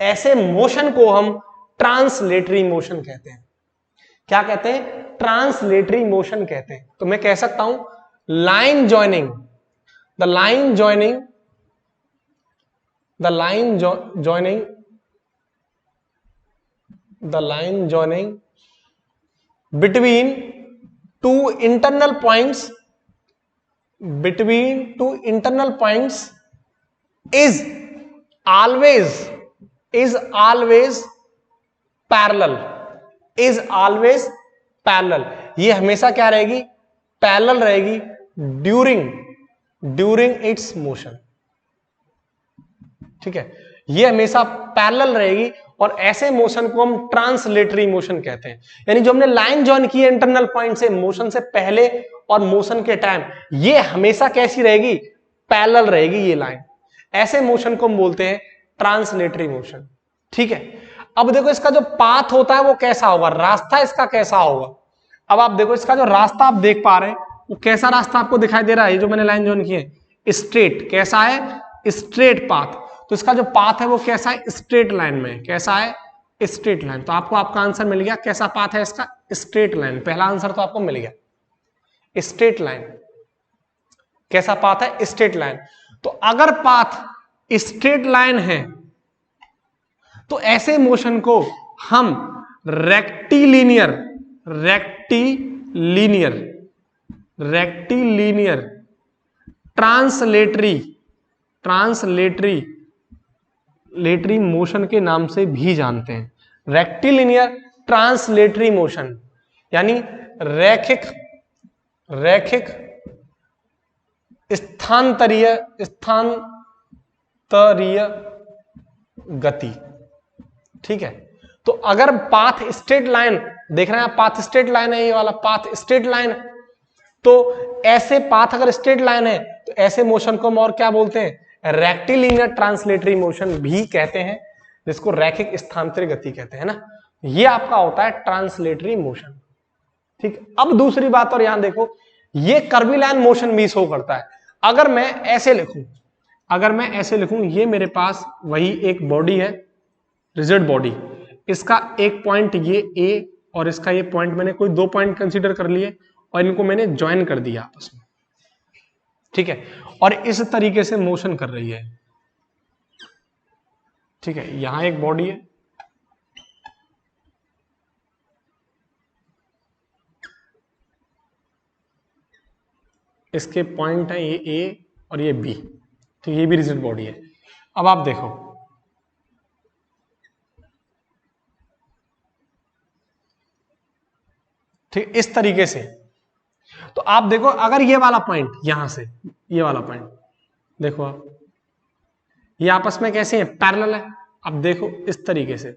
ऐसे मोशन को हम ट्रांसलेटरी मोशन कहते हैं। क्या कहते हैं? ट्रांसलेटरी मोशन कहते हैं। तो मैं कह सकता हूं line joining, the line joining, the line joining, the line joining between two internal points, between two internal points is always parallel, is always parallel। ये हमेशा क्या रहेगी? पैरेलल रहेगी ड्यूरिंग इट्स मोशन। ठीक है, ये हमेशा पैरेलल रहेगी और ऐसे मोशन को हम ट्रांसलेटरी मोशन कहते हैं। यानी जो हमने लाइन जॉइन की है इंटरनल पॉइंट से, मोशन से पहले और मोशन के टाइम, ये हमेशा कैसी रहेगी? पैरेलल रहेगी ये लाइन। ऐसे मोशन को हम बोलते हैं ट्रांसलेटरी मोशन। ठीक है, अब देखो इसका जो पाथ होता है वो कैसा होगा, रास्ता इसका कैसा होगा। अब आप देखो इसका जो रास्ता आप देख पा रहे हैं वो कैसा रास्ता आपको दिखाई दे रहा है, ये जो मैंने लाइन जॉइन की है, स्ट्रेट। कैसा है? Straight path. तो इसका जो पाथ है वो कैसा है? स्ट्रेट लाइन में। कैसा है? Straight line. तो आपको आपका आंसर मिल गया। कैसा पाथ है इसका? Straight line. पहला आंसर तो आपको मिल गया, स्ट्रेट लाइन। कैसा पाथ है? Straight line. तो अगर पाथ स्ट्रेट लाइन है तो ऐसे मोशन को हम रेक्टिलिनियर ट्रांसलेटरी मोशन के नाम से भी जानते हैं। रेक्टिलिनियर ट्रांसलेटरी मोशन यानी रैखिक स्थानांतरीय गति। ठीक है, तो अगर पाथ स्ट्रेट लाइन देख रहे हैं आप, पाथ स्ट्रेट लाइन है, ये वाला पाथ स्ट्रेट लाइन, तो ऐसे पाथ अगर स्ट्रेट लाइन है तो ऐसे मोशन को हम और क्या बोलते हैं? रेक्टिलिनियर ट्रांसलेटरी मोशन भी कहते हैं, जिसको रैखिक स्थानांतरित गति कहते हैं ना। ये आपका होता है ट्रांसलेटरी मोशन। ठीक, अब दूसरी बात, और यहां देखो ये कर्वीलाइन मोशन भी शो करता है। अगर मैं ऐसे लिखूं, ये मेरे पास वही एक बॉडी है, रिजिड बॉडी, इसका एक पॉइंट ये ए और इसका ये पॉइंट, मैंने कोई दो पॉइंट कंसीडर कर लिए और इनको मैंने ज्वाइन कर दिया आपस में। ठीक है, और इस तरीके से मोशन कर रही है। ठीक है, यहां एक बॉडी है, इसके पॉइंट है ये ए और ये बी, तो ये भी रिजिड बॉडी है। अब आप देखो, ठीक, इस तरीके से। तो आप देखो अगर ये वाला पॉइंट यहां से, ये वाला पॉइंट देखो आप, ये आपस में कैसे है? पैरेलल है। अब देखो इस तरीके से,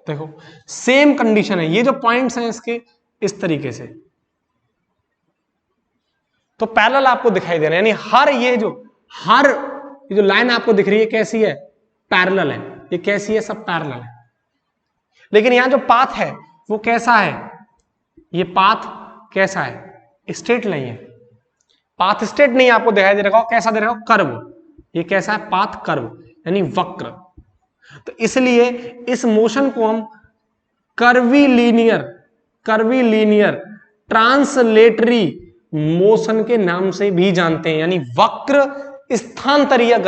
देखो सेम कंडीशन है, ये जो पॉइंट्स हैं इसके इस तरीके से, तो पैरेलल आपको दिखाई दे रहा है। यानी ये जो लाइन आपको दिख रही है कैसी है? पैरेलल है। ये कैसी है? सब पैरेलल है। लेकिन यहां जो पाथ है वो कैसा है? ये पाथ कैसा है? स्ट्रेट नहीं है। पाथ स्ट्रेट नहीं आपको दिखाई दे रहा हो, कैसा दे रहा हो? कर्व। ये कैसा है? पाथ कर्व, यानी वक्र। तो इसलिए इस मोशन को हम कर्वीलीनियर ट्रांसलेटरी मोशन के नाम से भी जानते हैं, यानी वक्र स्थानांतरीय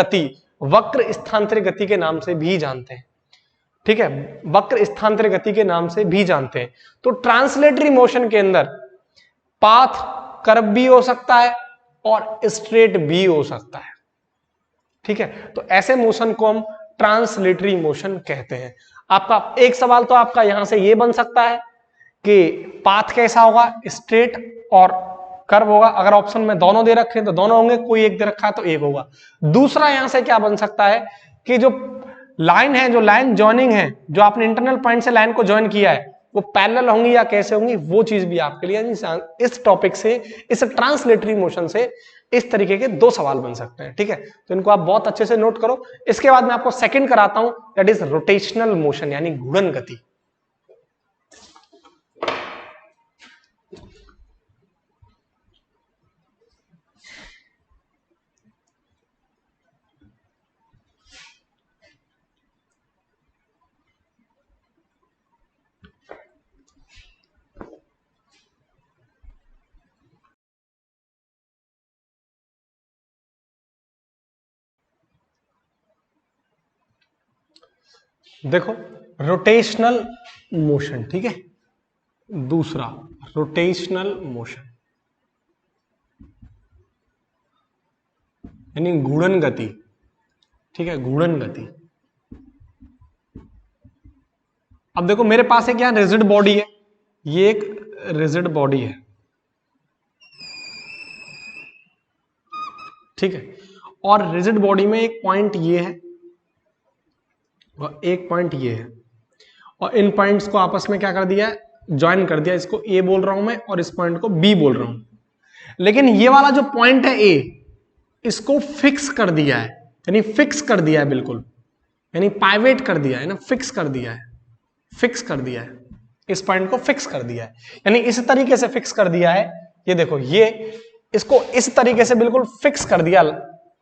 गति के नाम से भी जानते हैं। ठीक है, वक्र स्थानांतरित गति के नाम से भी जानते हैं। तो ट्रांसलेटरी मोशन के अंदर पाथ कर्व भी हो सकता है और स्ट्रेट भी हो सकता है। ठीक है, तो ऐसे मोशन को हम ट्रांसलेटरी मोशन कहते हैं। आपका एक सवाल तो आपका यहां से ये बन सकता है कि पाथ कैसा होगा? स्ट्रेट और कर्व होगा। अगर ऑप्शन में दोनों दे रखे हैं तो दोनों होंगे, कोई एक दे रखा है तो एक होगा। दूसरा यहां से क्या बन सकता है कि जो लाइन है, जो लाइन जॉइनिंग है, जो आपने इंटरनल पॉइंट से लाइन को ज्वाइन किया है, वो पैरेलल होंगी या कैसे होंगी, वो चीज भी आपके लिए इस टॉपिक से, इस ट्रांसलेटरी मोशन से इस तरीके के दो सवाल बन सकते हैं। ठीक है, तो इनको आप बहुत अच्छे से नोट करो। इसके बाद मैं आपको सेकंड कराता हूं, दैट इज रोटेशनल मोशन, यानी घूर्णन गति। देखो रोटेशनल मोशन, ठीक है, दूसरा रोटेशनल मोशन यानी घूर्णन गति, ठीक है, घूर्णन गति। अब देखो मेरे पास एक यहां रिजिड बॉडी है, ये एक रिजिड बॉडी है, ठीक है, और रिजिड बॉडी में एक पॉइंट ये है और एक पॉइंट ये है, और इन पॉइंट्स को आपस में क्या कर दिया है, ज्वाइन कर दिया। इसको ए बोल रहा हूं मैं और इस पॉइंट को बी बोल रहा हूं, लेकिन ये वाला जो पॉइंट है ए, इसको फिक्स कर दिया है, यानी फिक्स कर दिया है बिल्कुल, यानी पाइवेट कर दिया है ना, फिक्स कर दिया है, फिक्स कर दिया है, इस पॉइंट को फिक्स कर दिया है, यानी इस तरीके से फिक्स कर दिया है। ये देखो, ये इसको इस तरीके से बिल्कुल फिक्स कर दिया है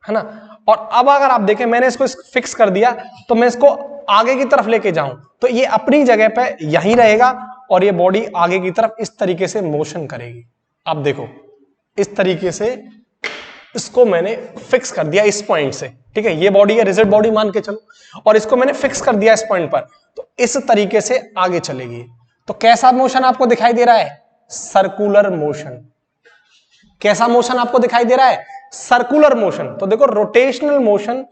ना। और अब अगर आप देखें, मैंने इसको फिक्स कर दिया, तो मैं इसको आगे की तरफ लेके जाऊं तो ये अपनी जगह पे यहीं रहेगा और ये बॉडी आगे की तरफ इस तरीके से मोशन करेगी। आप देखो इस तरीके से इसको मैंने फिक्स कर दिया इस पॉइंट से, ठीक है, ये बॉडी है, रिजिड बॉडी मान के चलो, और इसको मैंने फिक्स कर दिया इस पॉइंट पर, तो इस तरीके से आगे चलेगी। तो कैसा मोशन आपको दिखाई दे रहा है? Circular motion. कैसा मोशन आपको दिखाई दे रहा है? Circular motion. तो देखो रोटेशनल मोशन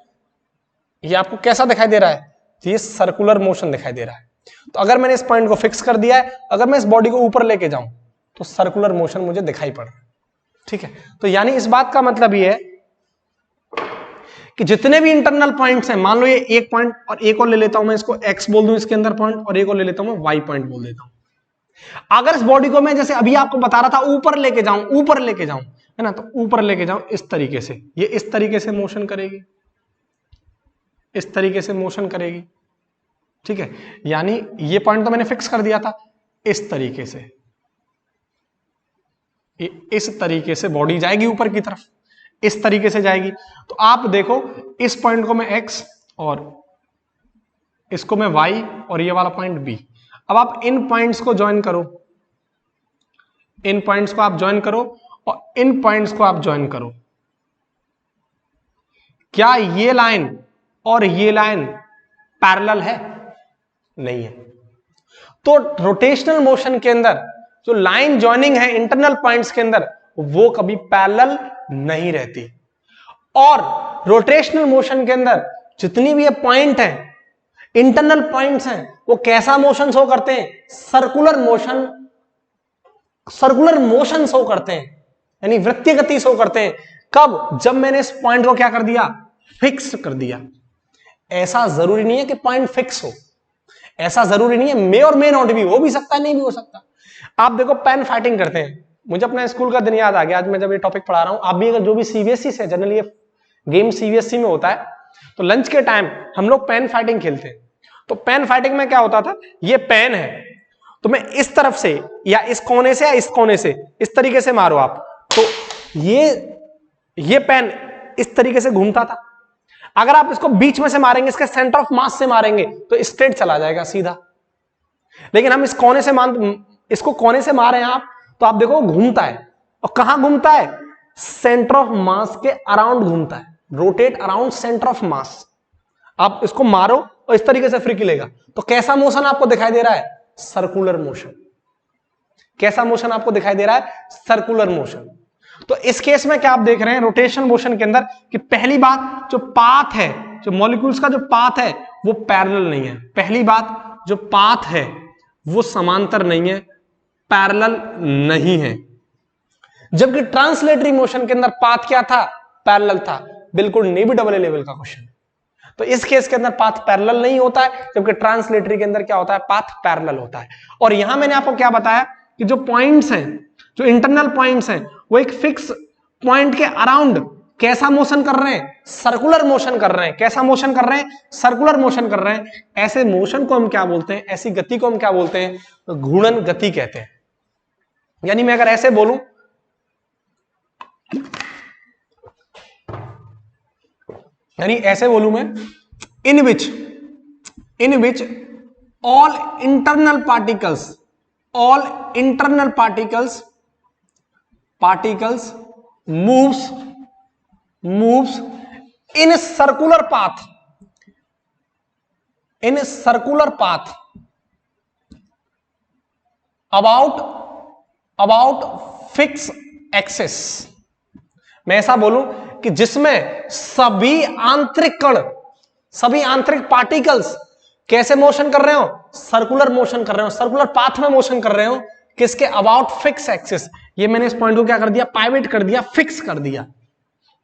ये आपको कैसा दिखाई दे रहा है? ये सर्कुलर मोशन दिखाई दे रहा है। तो अगर मैंने इस पॉइंट को फिक्स कर दिया है, अगर मैं इस बॉडी को ऊपर लेके जाऊं तो सर्कुलर मोशन मुझे दिखाई पड़ रहा है, ठीक है। तो यानी इस बात का मतलब ये है कि जितने भी इंटरनल पॉइंट्स हैं, मान लो ये एक पॉइंट और एक और ले लेता हूं मैं, इसको एक्स बोल दूं इसके अंदर पॉइंट, और एक और ले लेता हूं मैं वाई पॉइंट बोल देता हूं। अगर इस बॉडी को मैं जैसे अभी आपको बता रहा था ऊपर लेके जाऊं, ऊपर लेके जाऊं, है ना, तो ऊपर लेके जाऊं इस तरीके से, ये इस तरीके से मोशन करेगी, इस तरीके से मोशन करेगी, ठीक है। यानी ये पॉइंट तो मैंने फिक्स कर दिया था, इस तरीके से, इस तरीके से बॉडी जाएगी ऊपर की तरफ, इस तरीके से जाएगी। तो आप देखो इस पॉइंट को मैं एक्स और इसको मैं वाई और ये वाला पॉइंट बी। अब आप इन पॉइंट्स को ज्वाइन करो, इन पॉइंट्स को आप ज्वाइन करो और इन पॉइंट्स को आप ज्वाइन करो। क्या ये लाइन और ये लाइन पैरेलल है? नहीं है। तो रोटेशनल मोशन के अंदर जो लाइन ज्वाइनिंग है इंटरनल पॉइंट्स के अंदर, वो कभी पैरेलल नहीं रहती। और रोटेशनल मोशन के अंदर जितनी भी ये पॉइंट है, इंटरनल पॉइंट्स हैं, वो कैसा मोशन शो करते हैं? Circular motion, circular motion show करते हैं, यानी वृत्तीय गति शो करते हैं। कब? जब मैंने इस पॉइंट को क्या कर दिया? फिक्स कर दिया। ऐसा जरूरी नहीं है कि पॉइंट फिक्स हो, ऐसा जरूरी नहीं है, मे और मे नॉट भी, हो भी सकता है, नहीं भी हो सकता। आप देखो पेन फाइटिंग करते हैं, मुझे अपना स्कूल का दिन याद आ गया आज मैं जब ये टॉपिक पढ़ा रहा हूं। आप भी अगर जो भी सीबीएसई से, जनरली ये गेम सीबीएसई में होता है, तो लंच के टाइम हम लोग पेन फाइटिंग खेलते हैं। तो पेन फाइटिंग में क्या होता था, ये पेन है तो मैं इस तरफ से या इस कोने से या इस कोने से इस तरीके से मारो आप, तो ये पेन इस तरीके से घूमता था। अगर आप इसको बीच में से मारेंगे, इसके सेंटर ऑफ मास से मारेंगे, तो स्ट्रेट चला जाएगा सीधा। लेकिन हम इस कोने से इसको कोने से मारे हैं आप, तो आप देखो घूमता है। और कहां घूमता है? सेंटर ऑफ मास के अराउंड घूमता है, रोटेट अराउंड सेंटर ऑफ मास। आप इसको मारो और इस तरीके से फ्री लेगा, तो कैसा मोशन आपको दिखाई दे रहा है? Circular motion. कैसा मोशन आपको दिखाई दे रहा है? Circular motion. तो इस केस में क्या आप देख रहे हैं रोटेशन मोशन के अंदर कि पहली बात, जो पाथ है, जो मॉलिक्यूल्स का जो पाथ है वो पैरेलल नहीं है। पहली बात, जो पाथ है वो समांतर नहीं है, पैरेलल नहीं है। जबकि ट्रांसलेटरी मोशन के अंदर पाथ क्या था? पैरेलल था। बिल्कुल नेवी डबल ए लेवल का क्वेश्चन। तो इस केस के अंदर पाथ पैरेलल नहीं होता है, जबकि ट्रांसलेटरी के अंदर क्या होता है? पाथ पैरेलल होता है। और यहां मैंने आपको क्या बताया कि जो पॉइंट्स हैं, जो इंटरनल पॉइंट्स हैं, वो एक फिक्स पॉइंट के अराउंड कैसा मोशन कर रहे हैं? सर्कुलर मोशन कर रहे हैं। कैसा मोशन कर रहे हैं? सर्कुलर मोशन कर रहे हैं। ऐसे मोशन को हम क्या बोलते हैं? ऐसी गति को हम क्या बोलते हैं? तो घूर्णन गति कहते हैं। यानी मैं अगर ऐसे बोलूं, यानी ऐसे बोलूं मैं, in which all internal particles moves in circular path, in circular path about fix axis. मैं ऐसा बोलूं कि जिसमें सभी आंतरिक कण, सभी आंतरिक पार्टिकल्स कैसे मोशन कर रहे हो, सर्कुलर मोशन कर रहे हो, सर्कुलर पाथ में मोशन कर रहे हो, किसके अबाउट फिक्स एक्सिस। ये मैंने इस पॉइंट को क्या कर दिया, पाइवेट कर दिया, फिक्स कर दिया।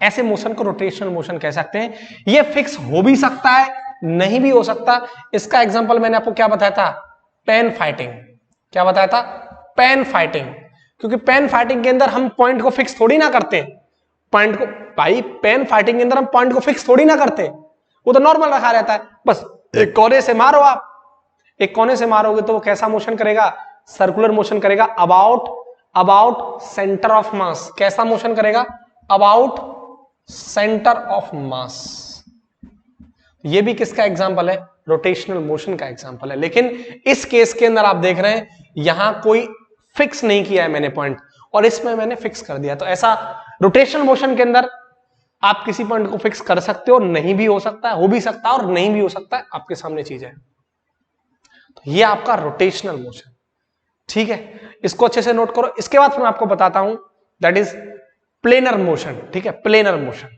ऐसे मोशन को रोटेशनल मोशन कह सकते हैं। ये फिक्स हो भी सकता है, नहीं भी हो सकता। इसका एग्जांपल मैंने आपको क्या बताया था, पेन फाइटिंग। क्या बताया था, पेन फाइटिंग। क्योंकि पेन फाइटिंग के अंदर हम पॉइंट को फिक्स थोड़ी ना करते, पॉइंट को, भाई पेन फाइटिंग के अंदर हम पॉइंट को फिक्स थोड़ी ना करते, वो तो नॉर्मल रखा रहता है। बस एक कोने से मारो, आप एक कोने से मारोगे तो वो कैसा मोशन करेगा, सर्कुलर मोशन करेगा, अबाउट सेंटर ऑफ मास। कैसा मोशन करेगा, अबाउट सेंटर ऑफ मास। ये भी किसका एग्जांपल है, रोटेशनल मोशन का एग्जांपल है। लेकिन इस केस के अंदर आप देख रहे हैं यहां कोई फिक्स नहीं किया है मैंने पॉइंट, और इसमें मैंने फिक्स कर दिया। तो ऐसा रोटेशनल मोशन के अंदर आप किसी पॉइंट को फिक्स कर सकते हो, नहीं भी हो सकता है, हो भी सकता है और नहीं भी हो सकता है, आपके सामने चीज है। तो ये आपका रोटेशनल मोशन, ठीक है, इसको अच्छे से नोट करो। इसके बाद फिर मैं आपको बताता हूं दैट इज प्लेनर मोशन। ठीक है, प्लेनर मोशन।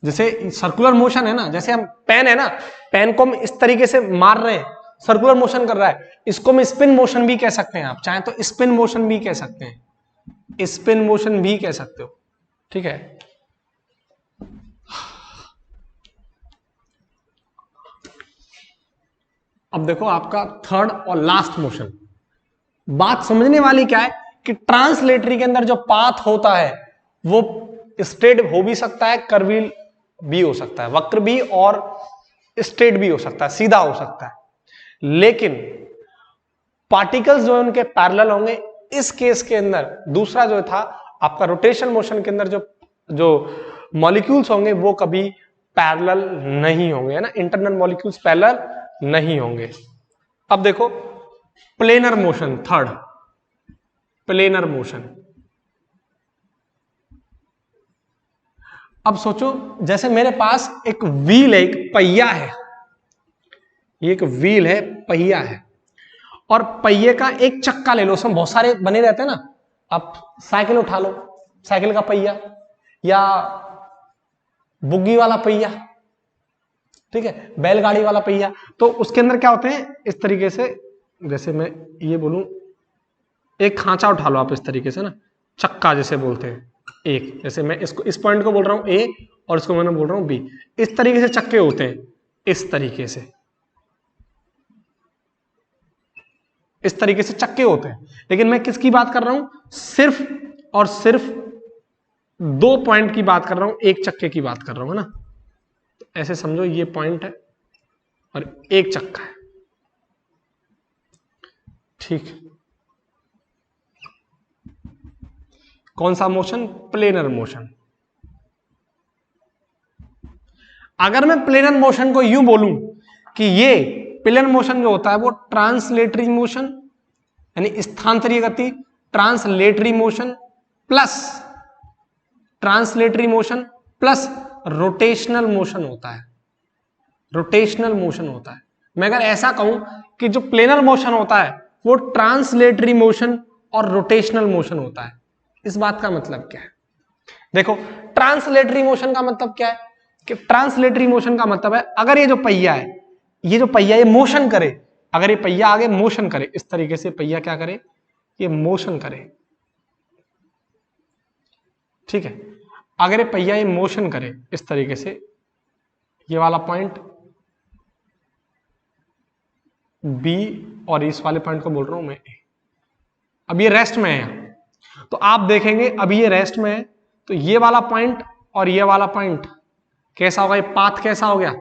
जैसे सर्कुलर मोशन है ना, जैसे हम पेन है ना, पेन को हम इस तरीके से मार रहे हैं, सर्कुलर मोशन कर रहा है, इसको हम स्पिन मोशन भी कह सकते हैं। आप चाहें तो स्पिन मोशन भी कह सकते हैं, स्पिन मोशन भी कह सकते हो। ठीक है, अब देखो आपका थर्ड और लास्ट मोशन। बात समझने वाली क्या है कि ट्रांसलेटरी के अंदर जो पाथ होता है वो स्ट्रेट हो भी सकता है, कर्वील भी हो सकता है, वक्र भी, और स्ट्रेट भी हो सकता है, सीधा हो सकता है। लेकिन पार्टिकल्स जो है उनके पैरेलल होंगे। इस केस के अंदर दूसरा जो था आपका रोटेशन मोशन के अंदर जो मॉलिक्यूल्स होंगे वो कभी पैरेलल नहीं होंगे, है ना, इंटरनल मॉलिक्यूल्स पैरेलल नहीं होंगे। अब देखो planar motion, third planar motion. अब सोचो जैसे मेरे पास एक व्हील है, एक पहिया है, ये एक व्हील है, पहिया है, और पहिए का एक चक्का ले लो, उसमें बहुत सारे बने रहते हैं ना। आप साइकिल उठा लो, साइकिल का पहिया, या बुग्गी वाला पहिया, ठीक है, बैलगाड़ी वाला पहिया। तो उसके अंदर क्या होते हैं, इस तरीके से, जैसे मैं ये बोलूं, एक खांचा उठा लो आप इस तरीके से ना, चक्का जैसे बोलते हैं, एक, जैसे मैं इसको, इस पॉइंट को बोल रहा हूं ए, और इसको मैंने बोल रहा हूं बी। इस तरीके से चक्के होते हैं, इस तरीके से, इस तरीके से चक्के होते हैं। लेकिन मैं किसकी बात कर रहा हूं, सिर्फ और सिर्फ दो पॉइंट की बात कर रहा हूं, एक चक्के की बात कर रहा हूं, है ना। तो ऐसे समझो ये पॉइंट है और एक चक्का है, ठीक। कौन सा मोशन, प्लेनर मोशन। अगर मैं प्लेनर मोशन को यूं बोलूं कि ये प्लेनर मोशन जो होता है वो ट्रांसलेटरी मोशन, यानी स्थानांतरीय गति, translatory motion plus rotational motion होता है, रोटेशनल मोशन होता है। मैं अगर ऐसा कहूं कि जो प्लेनर मोशन होता है वो ट्रांसलेटरी मोशन और रोटेशनल मोशन होता है, इस बात का मतलब क्या है। देखो ट्रांसलेटरी मोशन का मतलब क्या है कि ट्रांसलेटरी मोशन का मतलब है अगर ये जो पहिया है, ये जो पहिया ये मोशन करे, अगर ये पहिया आगे मोशन करे, इस तरीके से पहिया क्या करे, ये मोशन करे, ठीक है। अगर ये पहिया ये मोशन करे इस तरीके से, ये वाला पॉइंट बी और इस वाले पॉइंट को बोल रहा हूं मैं ए। अब ये रेस्ट में है, तो आप देखेंगे अभी ये रेस्ट में है, तो ये वाला पॉइंट और ये वाला पॉइंट कैसा होगा, ये पाथ कैसा हो गया,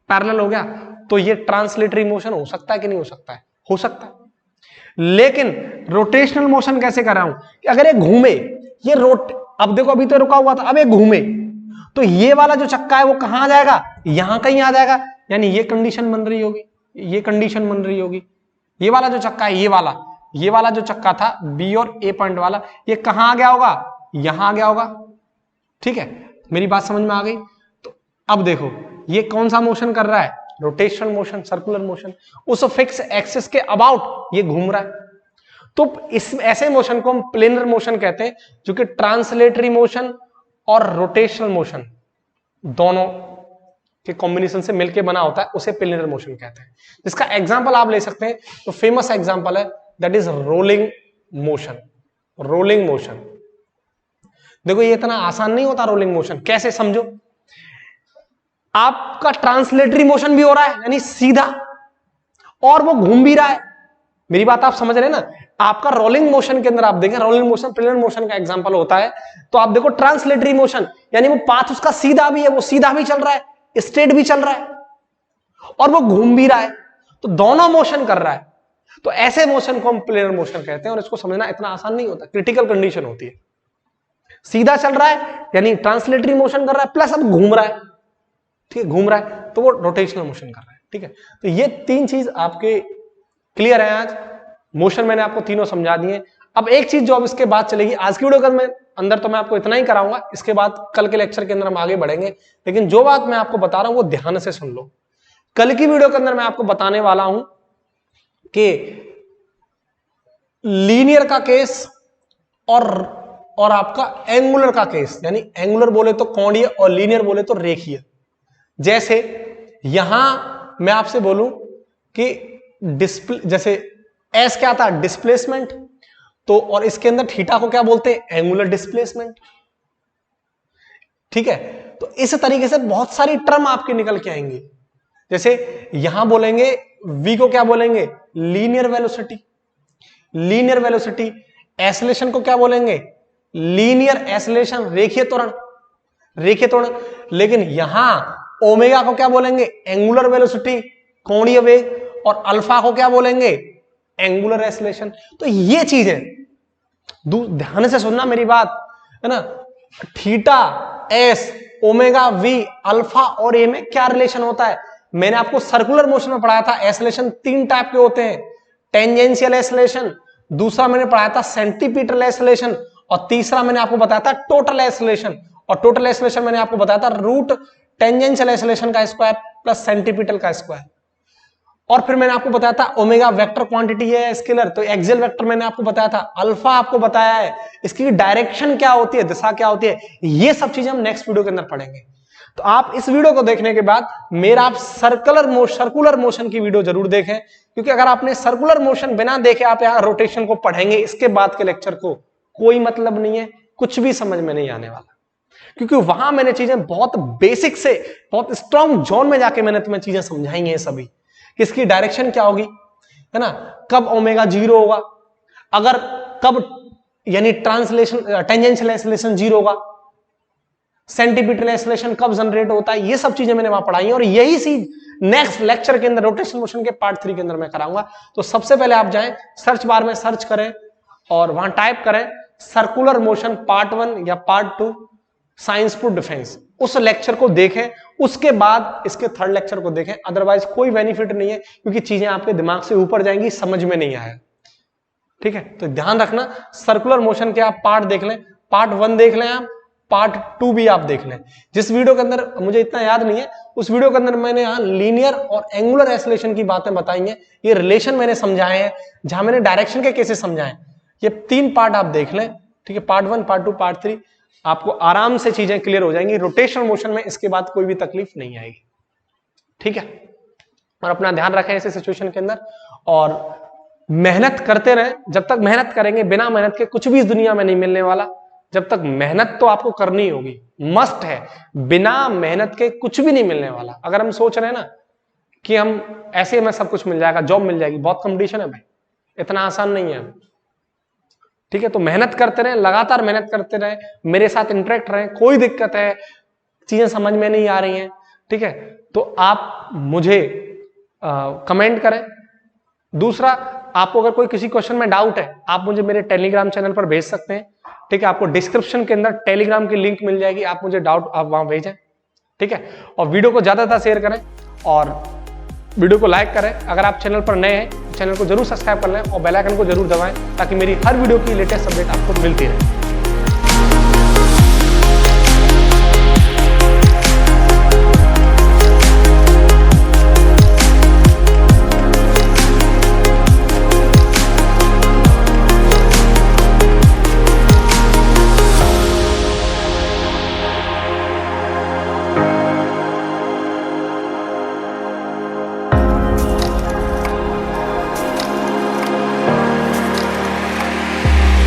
पैरेलल हो गया। तो ये ट्रांसलेटरी मोशन हो सकता है कि नहीं हो सकता है, हो सकता है। लेकिन रोटेशनल मोशन कैसे कर रहा हूं कि अगर ये घूमे, ये अब देखो अभी तो रुका हुआ था, अब ये घूमे तो ये वाला जो चक्का है वो कहां आ जाएगा, यहां कहीं आ जाएगा, यानी ये कंडीशन बन रही होगी, ये कंडीशन बन रही होगी। ये वाला जो चक्का है, ये वाला जो चक्का था बी और ए पॉइंट वाला, ये कहां आ गया होगा, यहां आ गया होगा, ठीक है। मेरी बात समझ में आ गई? तो अब देखो ये कौन सा मोशन कर रहा है, रोटेशनल मोशन, सर्कुलर मोशन, उस फिक्स एक्सिस के अबाउट ये घूम रहा है। तो इस ऐसे मोशन को हम प्लेनर मोशन कहते हैं, जो कि ट्रांसलेटरी मोशन और रोटेशनल मोशन दोनों के कॉम्बिनेशन से मिलकर बना होता है, उसे प्लेनर मोशन कहते हैं। जिसका एग्जांपल आप ले सकते हैं, तो फेमस एग्जांपल है that is rolling motion. Rolling motion देखो ये इतना आसान नहीं होता रोलिंग मोशन। कैसे समझो, आपका ट्रांसलेटरी मोशन भी हो रहा है यानी सीधा, और वो घूम भी रहा है। मेरी बात आप समझ रहे हैं ना? आपका रोलिंग मोशन के अंदर आप देखें, रोलिंग मोशन प्लेनर मोशन का एग्जांपल होता है, तो आप देखो ट्रांसलेटरी मोशन यानी वो पाथ उसका सीधा भी है, वो सीधा भी चल रहा है, स्ट्रेट भी चल रहा है, और वो घूम भी रहा है, तो दोनों मोशन कर रहा है। तो ऐसे मोशन को हम प्लेनर मोशन कहते हैं, और इसको समझना इतना आसान नहीं होता, क्रिटिकल कंडीशन होती है। सीधा चल रहा है यानी ट्रांसलेटरी मोशन कर रहा है, प्लस अब घूम रहा है, ठीक है, घूम रहा है, तो वो रोटेशनल मोशन कर रहा है। ठीक है, तो ये तीन चीज आपके क्लियर है। आज मोशन मैंने आपको तीनों समझा दिए। अब एक चीज जो अब इसके बाद चलेगी, आज की वीडियो के अंदर तो मैं आपको इतना ही कराऊंगा, इसके बाद कल के लेक्चर के अंदर हम आगे बढ़ेंगे। लेकिन जो बात मैं आपको बता रहा हूं वो ध्यान से सुन लो। कल की वीडियो के अंदर मैं आपको बताने वाला हूं कि लीनियर का केस और आपका एंगुलर का केस, यानी एंगुलर बोले तो कोणीय और लीनियर बोले तो रेखीय। जैसे यहां मैं आपसे बोलूं कि जैसे एस क्या था, डिस्प्लेसमेंट, तो और इसके अंदर थीटा को क्या बोलते हैं, एंगुलर डिस्प्लेसमेंट। ठीक है, तो इस तरीके से बहुत सारी टर्म आपके निकल के आएंगी। जैसे यहां बोलेंगे v को क्या बोलेंगे, linear velocity. Linear velocity, acceleration को क्या बोलेंगे, लीनियर एसलेशन, रेखीय त्वरण, रेखीय त्वरण। लेकिन यहां ओमेगा को क्या बोलेंगे, एंगुलर वेलोसिटी, कोणीय वेग, और अल्फा को क्या बोलेंगे, एंगुलर एसलेशन। तो ये चीज है, ध्यान से सुनना मेरी बात, है ना। Theta, S, omega, V, alpha और ए में क्या रिलेशन होता है? मैंने आपको सर्कुलर मोशन में पढ़ाया था, एसलेशन तीन टाइप के होते हैं, टेंजेंशियल एसलेशन, दूसरा मैंने पढ़ाया था सेंटीपीटल एसलेशन, और तीसरा मैंने आपको बताया था टोटल एसलेशन। और टोटल एसलेशन मैंने आपको बताया था रूट टेंजेंशियल एसलेशन का स्क्वायर प्लस सेंटीपीटल का स्क्वायर। और फिर मैंने आपको बताया था ओमेगा वेक्टर क्वांटिटी है स्केलर, तो एक्सियल वेक्टर मैंने आपको बताया था, अल्फा आपको बताया है, इसकी डायरेक्शन क्या होती है, दिशा क्या होती है। ये सब चीजें हम नेक्स्ट वीडियो के अंदर पढ़ेंगे। तो आप इस वीडियो को देखने के बाद मेरा आप सर्कुलर मोशन की वीडियो जरूर देखें, क्योंकि अगर आपने सर्कुलर मोशन बिना देखे आप यहाँ रोटेशन को पढ़ेंगे, इसके बाद के लेक्चर को कोई मतलब नहीं है, कुछ भी समझ में नहीं आने वाला, क्योंकि वहां मैंने चीजें बहुत बेसिक से बहुत स्ट्रॉन्ग जोन में जाके मैंने तुम्हें चीजें समझाई हैं सभी। किसकी डायरेक्शन क्या होगी, है ना, कब ओमेगा 0 होगा, अगर कब यानी ट्रांसलेशन टेंजेंशियल एसलेशन 0 होगा, सेंटीपीटल एसलेशन कब जनरेट होता है, ये सब चीजें मैंने वहां पढ़ाई हैं। और यही चीज नेक्स्ट लेक्चर के अंदर रोटेशनल मोशन के पार्ट 3 के अंदर मैं कराऊंगा। तो सबसे पहले आप जाएं सर्च बार में सर्च करें और वहां टाइप करें सर्कुलर मोशन पार्ट 1 या पार्ट 2 साइंस फॉर डिफेंस, उस लेक्चर को देखें, उसके बाद इसके थर्ड लेक्चर को देखें। अदरवाइज कोई बेनिफिट नहीं है, क्योंकि चीजें आपके दिमाग से ऊपर जाएंगी, समझ में नहीं आया। ठीक है, तो ध्यान रखना, सर्कुलर मोशन के आप पार्ट देख लें, पार्ट 1 देख लें, आप पार्ट 2 भी आप देख लें। जिस वीडियो के अंदर मुझे इतना याद नहीं है, उस वीडियो के अंदर मैंने यहाँ लीनियर और एंगुलर एसलेशन की बातें बताई हैं, ये रिलेशन मैंने समझाए हैं, जहां मैंने डायरेक्शन के केसेस समझाए। ये 3 पार्ट आप देख लें, ठीक है, पार्ट 1, पार्ट 2, पार्ट 3, आपको आराम से चीजें क्लियर हो जाएंगी। रोटेशनल मोशन में इसके बाद कोई भी तकलीफ नहीं आएगी। ठीक है, और अपना ध्यान रखें ऐसे सिचुएशन के अंदर, और मेहनत करते रहें। जब तक मेहनत करेंगे, बिना मेहनत के कुछ भी इस दुनिया में नहीं मिलने वाला। जब तक मेहनत तो आपको करनी होगी, मस्ट है, बिना मेहनत के कुछ भी नहीं मिलने वाला। अगर हम सोच रहे हैं ना कि हम ऐसे में सब कुछ मिल जाएगा, जॉब मिल जाएगी, बहुत कंपटीशन है भाई, इतना आसान नहीं है। ठीक है, तो मेहनत करते रहें, लगातार मेहनत करते रहें, मेरे साथ इंटरेक्ट रहें। कोई दिक्कत है, चीजें समझ में नहीं आ रही हैं, ठीक है, तो आप मुझे कमेंट करें। दूसरा, आपको अगर कोई किसी क्वेश्चन में डाउट है, आप मुझे मेरे टेलीग्राम चैनल पर भेज सकते हैं। ठीक है, आपको डिस्क्रिप्शन के अंदर टेलीग्राम की लिंक मिल जाएगी, आप मुझे डाउट आप वहां भेजें। ठीक है, और वीडियो को ज्यादा शेयर करें और वीडियो को लाइक करें। अगर आप चैनल पर नए हैं, चैनल को जरूर सब्सक्राइब कर लें और बेल आइकन को जरूर दबाएं, ताकि मेरी हर वीडियो की लेटेस्ट अपडेट आपको मिलती रहे।